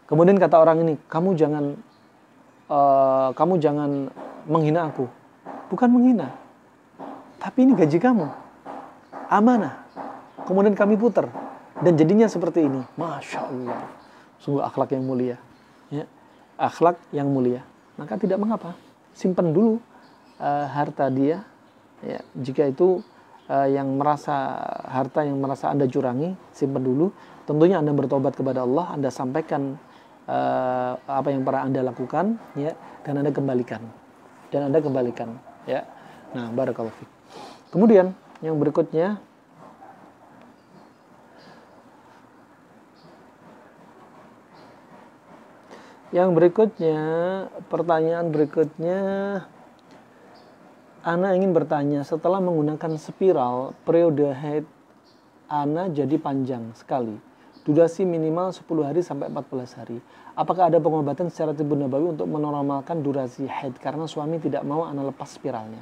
Kemudian kata orang ini, kamu jangan menghina aku. Bukan menghina, tapi ini gaji kamu, amanah. Kemudian kami putar dan jadinya seperti ini. Masya Allah, sungguh akhlak yang mulia, ya, akhlak yang mulia. Maka tidak mengapa, simpan dulu harta dia, ya, jika itu yang merasa harta yang merasa Anda curangi, simpan dulu. Tentunya Anda bertobat kepada Allah, Anda sampaikan apa yang pernah Anda lakukan, ya, dan Anda kembalikan, ya. Nah, barakallahu fiik. Kemudian yang berikutnya, pertanyaan berikutnya, Ana ingin bertanya, setelah menggunakan spiral, periode haid Ana jadi panjang sekali. Durasi minimal 10 hari sampai 14 hari. Apakah ada pengobatan secara tibu nabawi untuk menormalkan durasi haid? Karena suami tidak mau Ana lepas spiralnya.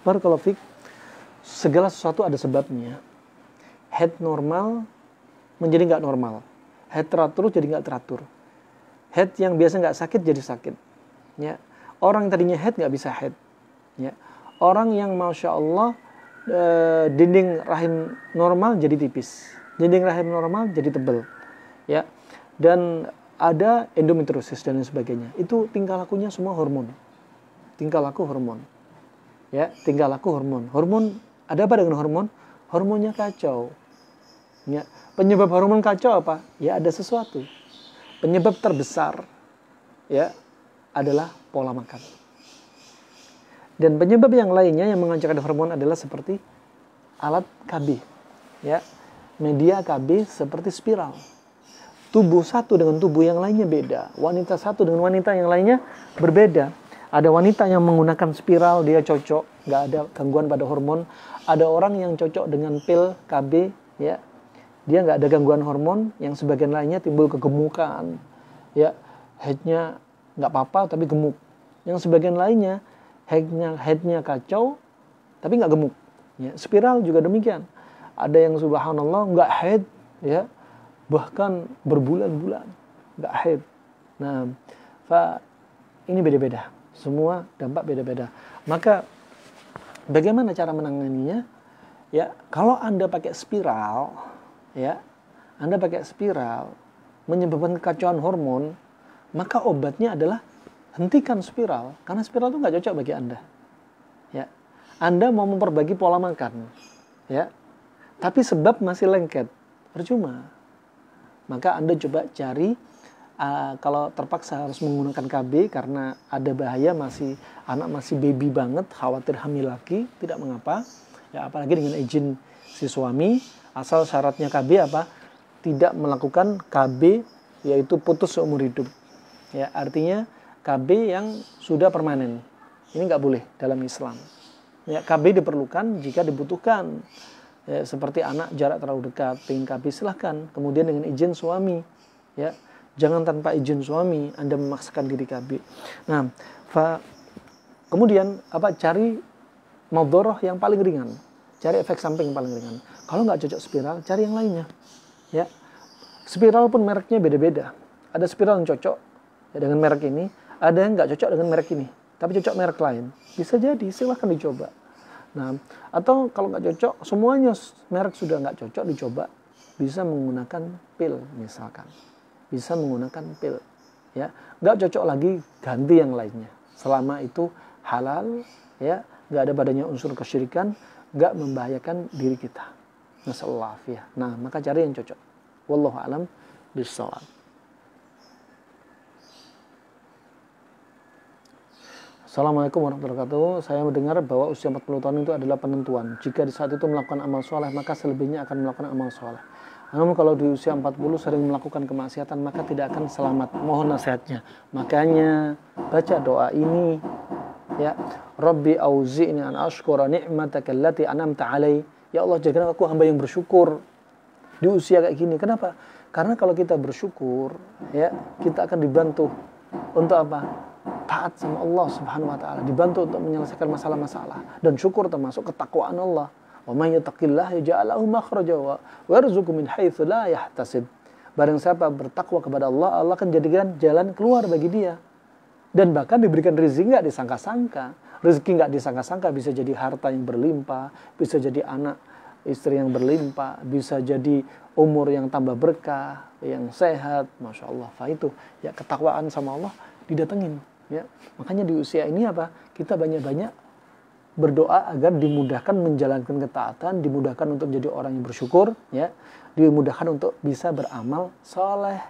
Barakallahu fiik. Segala sesuatu ada sebabnya. Haid normal menjadi nggak normal. Haid teratur jadi nggak teratur. Haid yang biasa nggak sakit jadi sakit. Ya. Orang yang tadinya haid nggak bisa haid. Ya. Orang yang Masya Allah dinding rahim normal jadi tipis, dinding rahim normal jadi tebal, ya, dan ada endometriosis dan lain sebagainya. Itu tingkah lakunya semua hormon, tingkah laku hormon. Ya, tingkah laku hormon. Hormon, ada apa dengan hormon? Hormonnya kacau. Ya, penyebab hormon kacau apa? Ya, ada sesuatu. Penyebab terbesar ya adalah pola makan. Dan penyebab yang lainnya yang menghancurkan hormon adalah seperti alat KB. Ya, media KB seperti spiral. Tubuh satu dengan tubuh yang lainnya beda. Wanita satu dengan wanita yang lainnya berbeda. Ada wanita yang menggunakan spiral, dia cocok, nggak ada gangguan pada hormon. Ada orang yang cocok dengan pil KB, ya, dia nggak ada gangguan hormon. Yang sebagian lainnya timbul kegemukan, ya, headnya nggak apa-apa tapi gemuk. Yang sebagian lainnya headnya kacau tapi nggak gemuk. Ya, spiral juga demikian. Ada yang subhanallah nggak head, ya, bahkan berbulan-bulan nggak haid. Nah, ini beda-beda. Semua dampak beda-beda. Maka bagaimana cara menanganinya? Ya, kalau Anda pakai spiral, ya, Anda pakai spiral menyebabkan kekacauan hormon, maka obatnya adalah hentikan spiral, karena spiral itu nggak cocok bagi Anda. Ya, Anda mau memperbaiki pola makan, ya, tapi sebab masih lengket, percuma. Maka Anda coba cari, kalau terpaksa harus menggunakan KB karena ada bahaya, anak masih baby banget, khawatir hamil lagi, tidak mengapa. Ya, apalagi dengan izin si suami, asal syaratnya KB apa? Tidak melakukan KB, yaitu putus seumur hidup. Ya, artinya KB yang sudah permanen. Ini nggak boleh dalam Islam. Ya, KB diperlukan jika dibutuhkan. Ya, seperti anak jarak terlalu dekat, pengen KB, silahkan. Kemudian dengan izin suami, ya, jangan tanpa izin suami Anda memaksakan diri KB. Nah, kemudian cari mudharah yang paling ringan, cari efek samping yang paling ringan. Kalau nggak cocok spiral, cari yang lainnya. Ya, spiral pun mereknya beda-beda. Ada spiral yang cocok ya dengan merek ini, ada yang nggak cocok dengan merek ini, tapi cocok merek lain. Bisa jadi, silahkan dicoba. Nah, atau kalau nggak cocok, semuanya merek sudah nggak cocok, dicoba, bisa menggunakan pil misalkan, bisa menggunakan pil, ya, nggak cocok lagi ganti yang lainnya, selama itu halal, ya, nggak ada padanya unsur kesyirikan, nggak membahayakan diri kita. Nasallahu alaihi. Nah, maka cari yang cocok. Wallahu a'lam bishawab. Assalamualaikum warahmatullahi wabarakatuh. Saya mendengar bahwa usia 40 tahun itu adalah penentuan. Jika di saat itu melakukan amal soleh, maka selebihnya akan melakukan amal soleh. Namun kalau di usia 40 sering melakukan kemaksiatan, maka tidak akan selamat. Mohon nasihatnya. Makanya baca doa ini, ya, Rabbi auzi'ni an ashkura ni'mataka allati an'amta 'alai. Ya Allah, jadikan aku hamba yang bersyukur di usia kayak gini. Kenapa? Karena kalau kita bersyukur, ya, kita akan dibantu untuk apa? Taat sama Allah Subhanahu wa taala, dibantu untuk menyelesaikan masalah-masalah, dan syukur termasuk ketakwaan Allah. Wa may yattaqillaha yaj'al lahu makhraja wa yarzuqhu min haitsu la yahtasib. Barang siapa bertakwa kepada Allah, Allah akan jadikan jalan keluar bagi dia. Dan bahkan diberikan rezeki nggak disangka-sangka. Rezeki nggak disangka-sangka, bisa jadi harta yang berlimpah, bisa jadi anak istri yang berlimpah, bisa jadi umur yang tambah berkah, yang sehat, masya Allah. Itu ya, ketakwaan sama Allah didatengin. Ya, makanya di usia ini apa? Kita banyak-banyak berdoa agar dimudahkan menjalankan ketaatan, dimudahkan untuk menjadi orang yang bersyukur, ya, dimudahkan untuk bisa beramal soleh.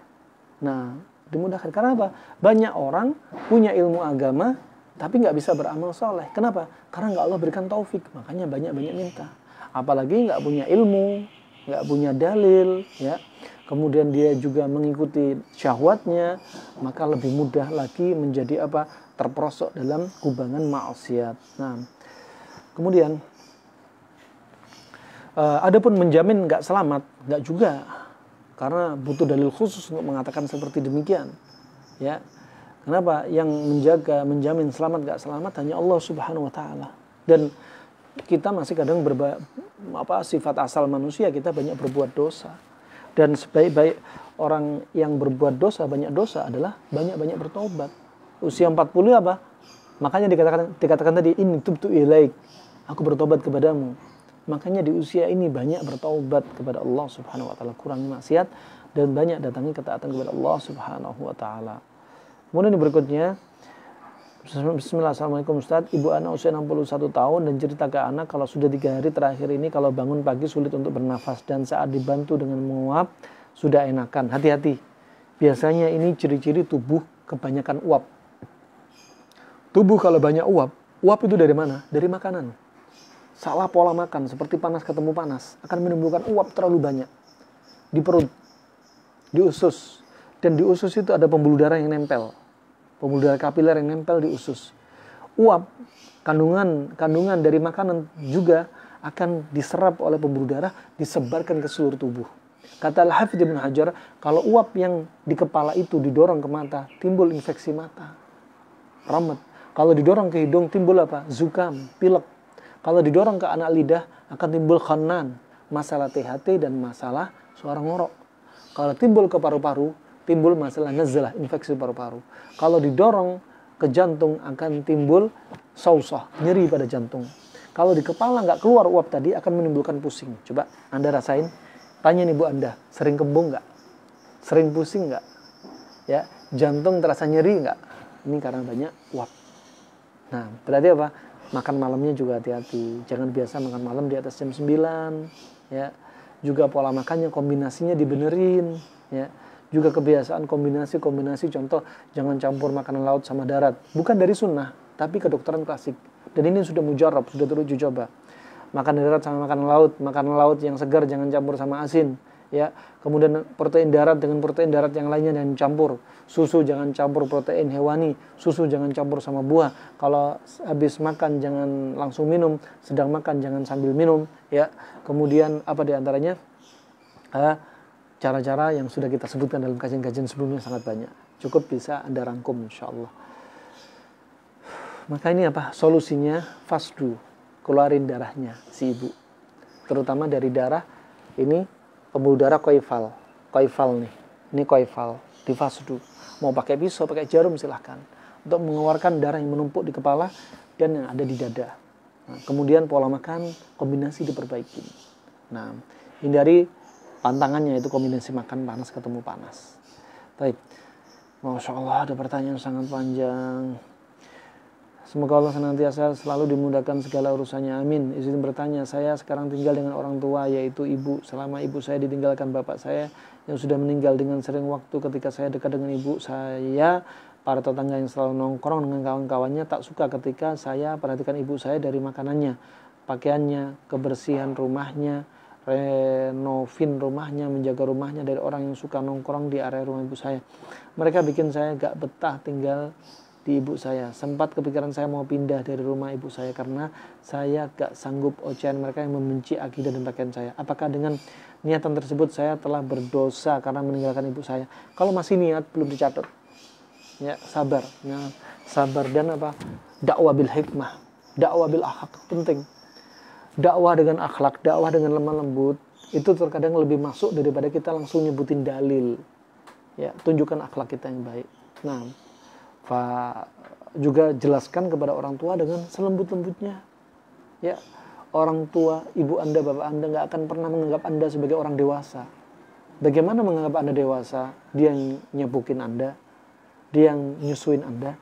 Nah, dimudahkan karena apa? Banyak orang punya ilmu agama tapi nggak bisa beramal soleh. Kenapa? Karena nggak Allah berikan taufik. Makanya banyak-banyak minta. Apalagi nggak punya ilmu, nggak punya dalil, ya. Kemudian dia juga mengikuti syahwatnya, maka lebih mudah lagi menjadi apa? Terperosok dalam kubangan maksiat. Nah, kemudian adapun menjamin nggak selamat, nggak juga, karena butuh dalil khusus untuk mengatakan seperti demikian. Ya, kenapa? Yang menjamin selamat nggak selamat hanya Allah Subhanahu Wa Taala. Dan kita masih kadang sifat asal manusia, kita banyak berbuat dosa. Dan sebaik-baik orang yang berbuat dosa, banyak dosa adalah banyak-banyak bertobat. Usia 40 apa? Makanya dikatakan tadi, ini tubtu ilaik, aku bertobat kepadamu. Makanya di usia ini banyak bertobat kepada Allah Subhanahu wa taala, kurangi maksiat dan banyak datangi ketaatan kepada Allah Subhanahu wa taala. Kemudian berikutnya, Bismillah, Assalamualaikum Ustaz. Ibu anak usia 61 tahun dan cerita ke anak kalau sudah 3 hari terakhir ini kalau bangun pagi sulit untuk bernafas dan saat dibantu dengan menguap sudah enakan. Hati-hati. Biasanya ini ciri-ciri tubuh kebanyakan uap. Tubuh kalau banyak uap itu dari mana? Dari makanan. Salah pola makan seperti panas ketemu panas akan menimbulkan uap terlalu banyak di perut, di usus. Dan di usus itu ada pembuluh darah yang nempel. Pembuluh darah kapiler yang nempel di usus. Uap, kandungan dari makanan juga akan diserap oleh pembuluh darah, disebarkan ke seluruh tubuh. Kata Al-Hafidz Ibnu Hajar, kalau uap yang di kepala itu didorong ke mata, timbul infeksi mata, ramet. Kalau didorong ke hidung, timbul apa? Zukam, pilek. Kalau didorong ke anak lidah, akan timbul khanan, masalah THT dan masalah suara ngorok. Kalau timbul ke paru-paru, timbul masalah nazlah, infeksi paru-paru. Kalau didorong ke jantung akan timbul sausah, nyeri pada jantung. Kalau di kepala nggak keluar uap tadi akan menimbulkan pusing. Coba Anda rasain, tanya nih Bu Anda, sering kembung nggak? Sering pusing nggak? Ya, jantung terasa nyeri nggak? Ini karena banyak uap. Nah, berarti apa? Makan malamnya juga hati-hati. Jangan biasa makan malam di atas jam 9. Ya, juga pola makannya kombinasinya dibenerin. Ya. Juga kebiasaan kombinasi contoh jangan campur makanan laut sama darat, bukan dari sunnah tapi kedokteran klasik, dan ini sudah mujarab, sudah teruji coba. Makan darat sama makanan laut yang segar jangan campur sama asin, ya. Kemudian protein darat dengan protein darat yang lainnya jangan campur. Susu jangan campur protein hewani, susu jangan campur sama buah. Kalau habis makan jangan langsung minum, sedang makan jangan sambil minum, ya. Kemudian apa diantaranya? Cara-cara yang sudah kita sebutkan dalam kajian-kajian sebelumnya sangat banyak. Cukup bisa Anda rangkum insyaAllah. Maka ini apa? Solusinya fasdu. Keluarin darahnya si ibu. Terutama dari darah, ini pembuluh darah koifal. Koifal nih. Ini koifal. Di fasdu. Mau pakai pisau, pakai jarum silahkan. Untuk mengeluarkan darah yang menumpuk di kepala dan yang ada di dada. Nah, kemudian pola makan, kombinasi diperbaiki. Nah, hindari pantangannya itu kombinasi makan panas ketemu panas. Baik. Masya Allah, ada pertanyaan sangat panjang. Semoga Allah senantiasa selalu dimudahkan segala urusannya. Amin. Izin bertanya, saya sekarang tinggal dengan orang tua yaitu ibu. Selama ibu saya ditinggalkan bapak saya yang sudah meninggal, dengan sering waktu ketika saya dekat dengan ibu saya, para tetangga yang selalu nongkrong dengan kawan-kawannya tak suka ketika saya perhatikan ibu saya dari makanannya, pakaiannya, kebersihan rumahnya, renovin rumahnya, menjaga rumahnya dari orang yang suka nongkrong di area rumah ibu saya. Mereka bikin saya gak betah tinggal di ibu saya. Sempat kepikiran saya mau pindah dari rumah ibu saya karena saya gak sanggup ocehan mereka yang membenci akidah dan pakaian saya. Apakah dengan niatan tersebut saya telah berdosa karena meninggalkan ibu saya? Kalau masih niat belum dicatat. Ya, sabar. Nah, sabar dan apa? Dakwah bil hikmah, dakwah bil akhlak penting. Dakwah dengan akhlak, dakwah dengan lemah lembut itu terkadang lebih masuk daripada kita langsung nyebutin dalil. Ya, tunjukkan akhlak kita yang baik. Nah, juga jelaskan kepada orang tua dengan selembut-lembutnya. Ya, orang tua, ibu Anda, bapak Anda nggak akan pernah menganggap Anda sebagai orang dewasa. Bagaimana menganggap Anda dewasa? Dia yang nyebukin Anda, dia yang nyusuin Anda,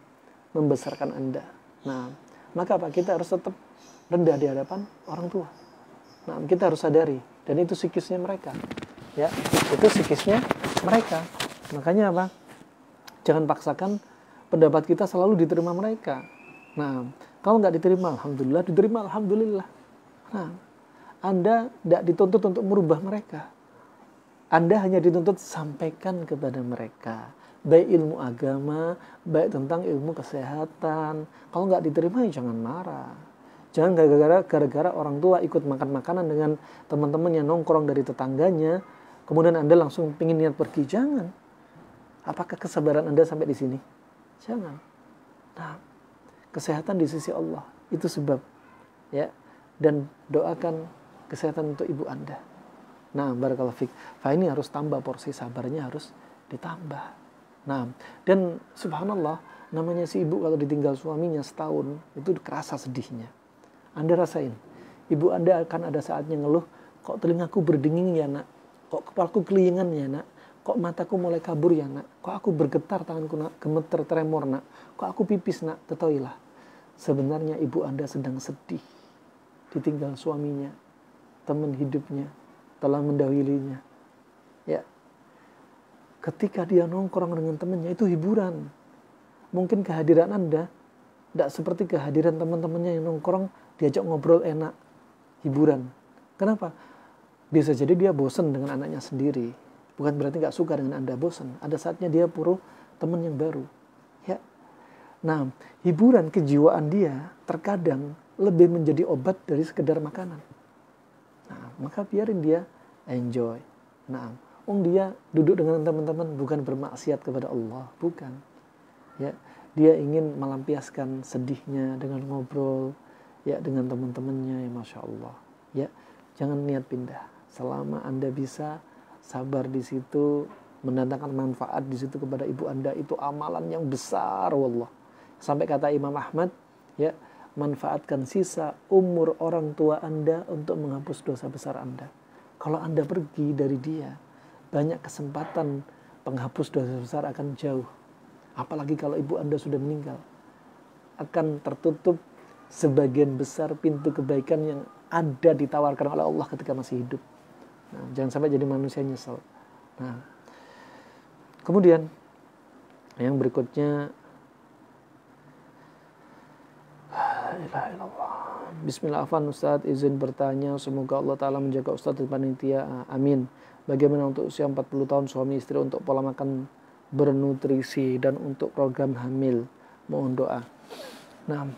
membesarkan Anda. Nah, maka apa? Kita harus tetap rendah di hadapan orang tua. Nah, kita harus sadari, dan itu psikisnya mereka. Ya, itu psikisnya mereka. Makanya apa? Jangan paksakan pendapat kita selalu diterima mereka. Nah, kalau nggak diterima, alhamdulillah, diterima, alhamdulillah. Nah, Anda tidak dituntut untuk merubah mereka. Anda hanya dituntut sampaikan kepada mereka. Baik ilmu agama, baik tentang ilmu kesehatan. Kalau nggak diterima, ya jangan marah. Jangan gara-gara orang tua ikut makan makanan dengan teman-teman yang nongkrong dari tetangganya, kemudian Anda langsung pingin niat pergi. Jangan. Apakah kesabaran Anda sampai di sini? Jangan. Nah, kesehatan di sisi Allah itu sebab, ya. Dan doakan kesehatan untuk ibu Anda. Nah, barakallahu fiik. Ini harus tambah porsi sabarnya, harus ditambah. Nah, dan subhanallah, namanya si ibu kalau ditinggal suaminya setahun itu kerasa sedihnya. Anda rasain, ibu Anda akan ada saatnya ngeluh, kok telingaku berdenging ya nak, kok kepalaku kelingan ya nak, Kok mataku mulai kabur ya nak? Kok aku bergetar tanganku nak? Gemeter tremor nak? Kok aku pipis nak? Ketahuilah, sebenarnya ibu Anda sedang sedih. Ditinggal suaminya, teman hidupnya, telah mendahulunya. Ya, ketika dia nongkrong dengan temannya itu hiburan. Mungkin kehadiran Anda tidak seperti kehadiran teman-temannya yang nongkrong, diajak ngobrol enak, hiburan. Kenapa? Bisa jadi dia bosan dengan anaknya sendiri. Bukan berarti nggak suka dengan Anda, bosan. Ada saatnya dia perlu teman yang baru. Ya. Nah, hiburan kejiwaan dia terkadang lebih menjadi obat dari sekedar makanan. Nah, maka biarin dia enjoy. Nah, dia duduk dengan teman-teman bukan bermaksiat kepada Allah, bukan. Ya, dia ingin melampiaskan sedihnya dengan ngobrol ya dengan teman-temannya, ya Masya Allah. Ya, jangan niat pindah. Selama Anda bisa sabar di situ, mendatangkan manfaat di situ kepada ibu Anda, itu amalan yang besar, wallah. Sampai kata Imam Ahmad, ya, manfaatkan sisa umur orang tua Anda untuk menghapus dosa besar Anda. Kalau Anda pergi dari dia, banyak kesempatan penghapus dosa besar akan jauh. Apalagi kalau ibu Anda sudah meninggal, akan tertutup sebagian besar pintu kebaikan yang ada ditawarkan oleh Allah ketika masih hidup. Nah, jangan sampai jadi manusia nyesel. Nah, kemudian yang berikutnya, Bismillah, afan Ustadz, izin bertanya, semoga Allah Ta'ala menjaga Ustadz dan panitia, amin. Bagaimana untuk usia 40 tahun suami istri untuk pola makan bernutrisi dan untuk program hamil? Mohon doa. Nah,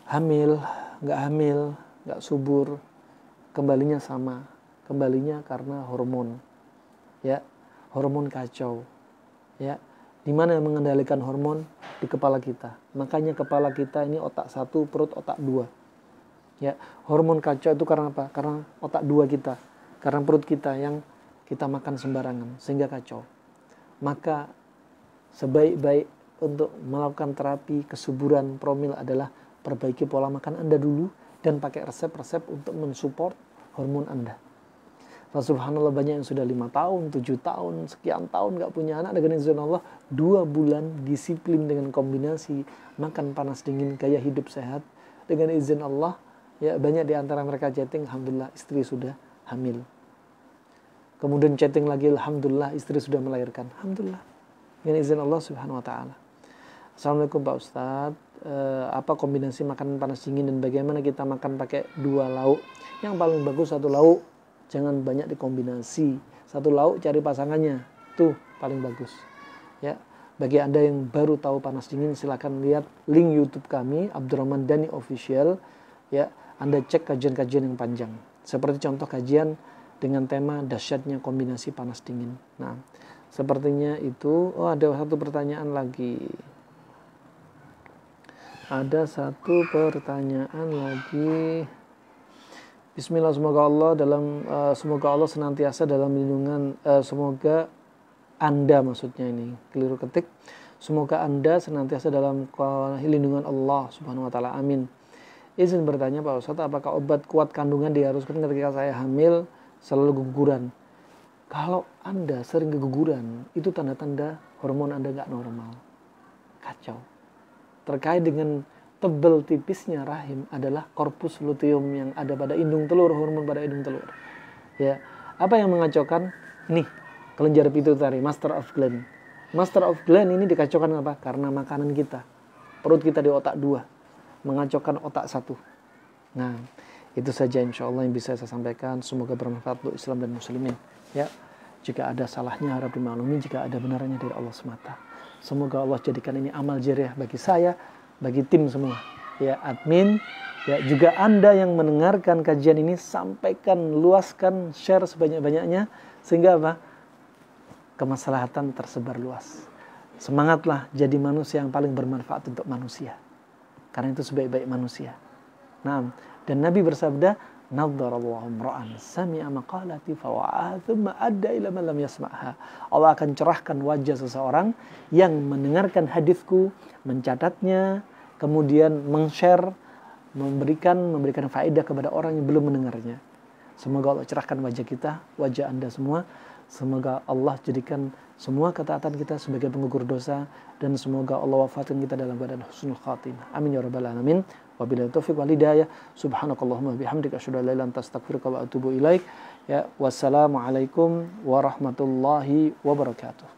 hamil, nggak subur, kembalinya sama. Kembalinya karena hormon. Ya, hormon kacau. Ya, di mana yang mengendalikan hormon? Di kepala kita. Makanya kepala kita ini otak 1, perut otak 2. Ya, hormon kacau itu karena apa? Karena otak 2 kita. Karena perut kita yang kita makan sembarangan sehingga kacau. Maka sebaik-baik untuk melakukan terapi kesuburan promil adalah perbaiki pola makan Anda dulu dan pakai resep-resep untuk mensupport hormon Anda. Subhanallah, banyak yang sudah 5 tahun, 7 tahun, sekian tahun gak punya anak, dengan izin Allah 2 bulan disiplin dengan kombinasi makan panas dingin, gaya hidup sehat, dengan izin Allah, ya banyak di antara mereka chatting, alhamdulillah istri sudah hamil. Kemudian chatting lagi, alhamdulillah istri sudah melahirkan, alhamdulillah, dengan izin Allah Subhanahu wa taala. Assalamualaikum Pak Ustadz, apa kombinasi makanan panas dingin dan bagaimana kita makan pakai 2 lauk? Yang paling bagus 1 lauk, jangan banyak dikombinasi. 1 lauk cari pasangannya, tuh paling bagus. Ya, bagi Anda yang baru tahu panas dingin, silakan lihat link YouTube kami Abdurrahman Dhani Official. Ya, Anda cek kajian-kajian yang panjang. Seperti contoh kajian dengan tema dahsyatnya kombinasi panas dingin. Nah, sepertinya itu. Oh, ada 1 pertanyaan lagi. Ada 1 pertanyaan lagi. Bismillah, semoga Allah senantiasa dalam lindungan, semoga Anda, maksudnya ini keliru ketik, semoga Anda senantiasa dalam lindungan Allah Subhanahu wa taala, amin. Izin bertanya Pak Ustadz, apakah obat kuat kandungan diharuskan ketika saya hamil selalu keguguran? Kalau Anda sering keguguran, itu tanda-tanda hormon Anda nggak normal, kacau. Terkait dengan tebal tipisnya rahim adalah korpus luteum yang ada pada indung telur, hormon pada indung telur. Ya, apa yang mengacaukan? Nih, kelenjar pituitari, master of gland. Master of gland ini dikacaukan apa? Karena makanan kita. Perut kita di otak 2, mengacaukan otak 1. Nah, itu saja insya Allah yang bisa saya sampaikan. Semoga bermanfaat untuk Islam dan Muslimin. Ya, jika ada salahnya harap dimaklumi, jika ada benarnya dari Allah semata. Semoga Allah jadikan ini amal jariah bagi saya, bagi tim semua, ya admin, ya juga Anda yang mendengarkan kajian ini, sampaikan, luaskan, share sebanyak-banyaknya sehingga apa? Kemaslahatan tersebar luas. Semangatlah jadi manusia yang paling bermanfaat untuk manusia. Karena itu sebaik-baik manusia. Nah, dan Nabi bersabda, "Nadharallahu imra'an sami'a maqalati fawa'aha thumma adda ila man lam yasma'ha." Allah akan cerahkan wajah seseorang yang mendengarkan hadisku, mencatatnya, kemudian meng-share, memberikan faedah kepada orang yang belum mendengarnya. Semoga Allah cerahkan wajah kita, wajah Anda semua. Semoga Allah jadikan semua ketaatan kita sebagai pengukur dosa, dan semoga Allah wafatkan kita dalam keadaan husnul khatimah. Amin ya rabbal alamin. Wabillahi taufiq wal hidayah. Subhanakallahumma bihamdika asyhadu an la ilaha illa anta astaghfiruka wa atubu ilaik. Ya, wassalamualaikum warahmatullahi wabarakatuh.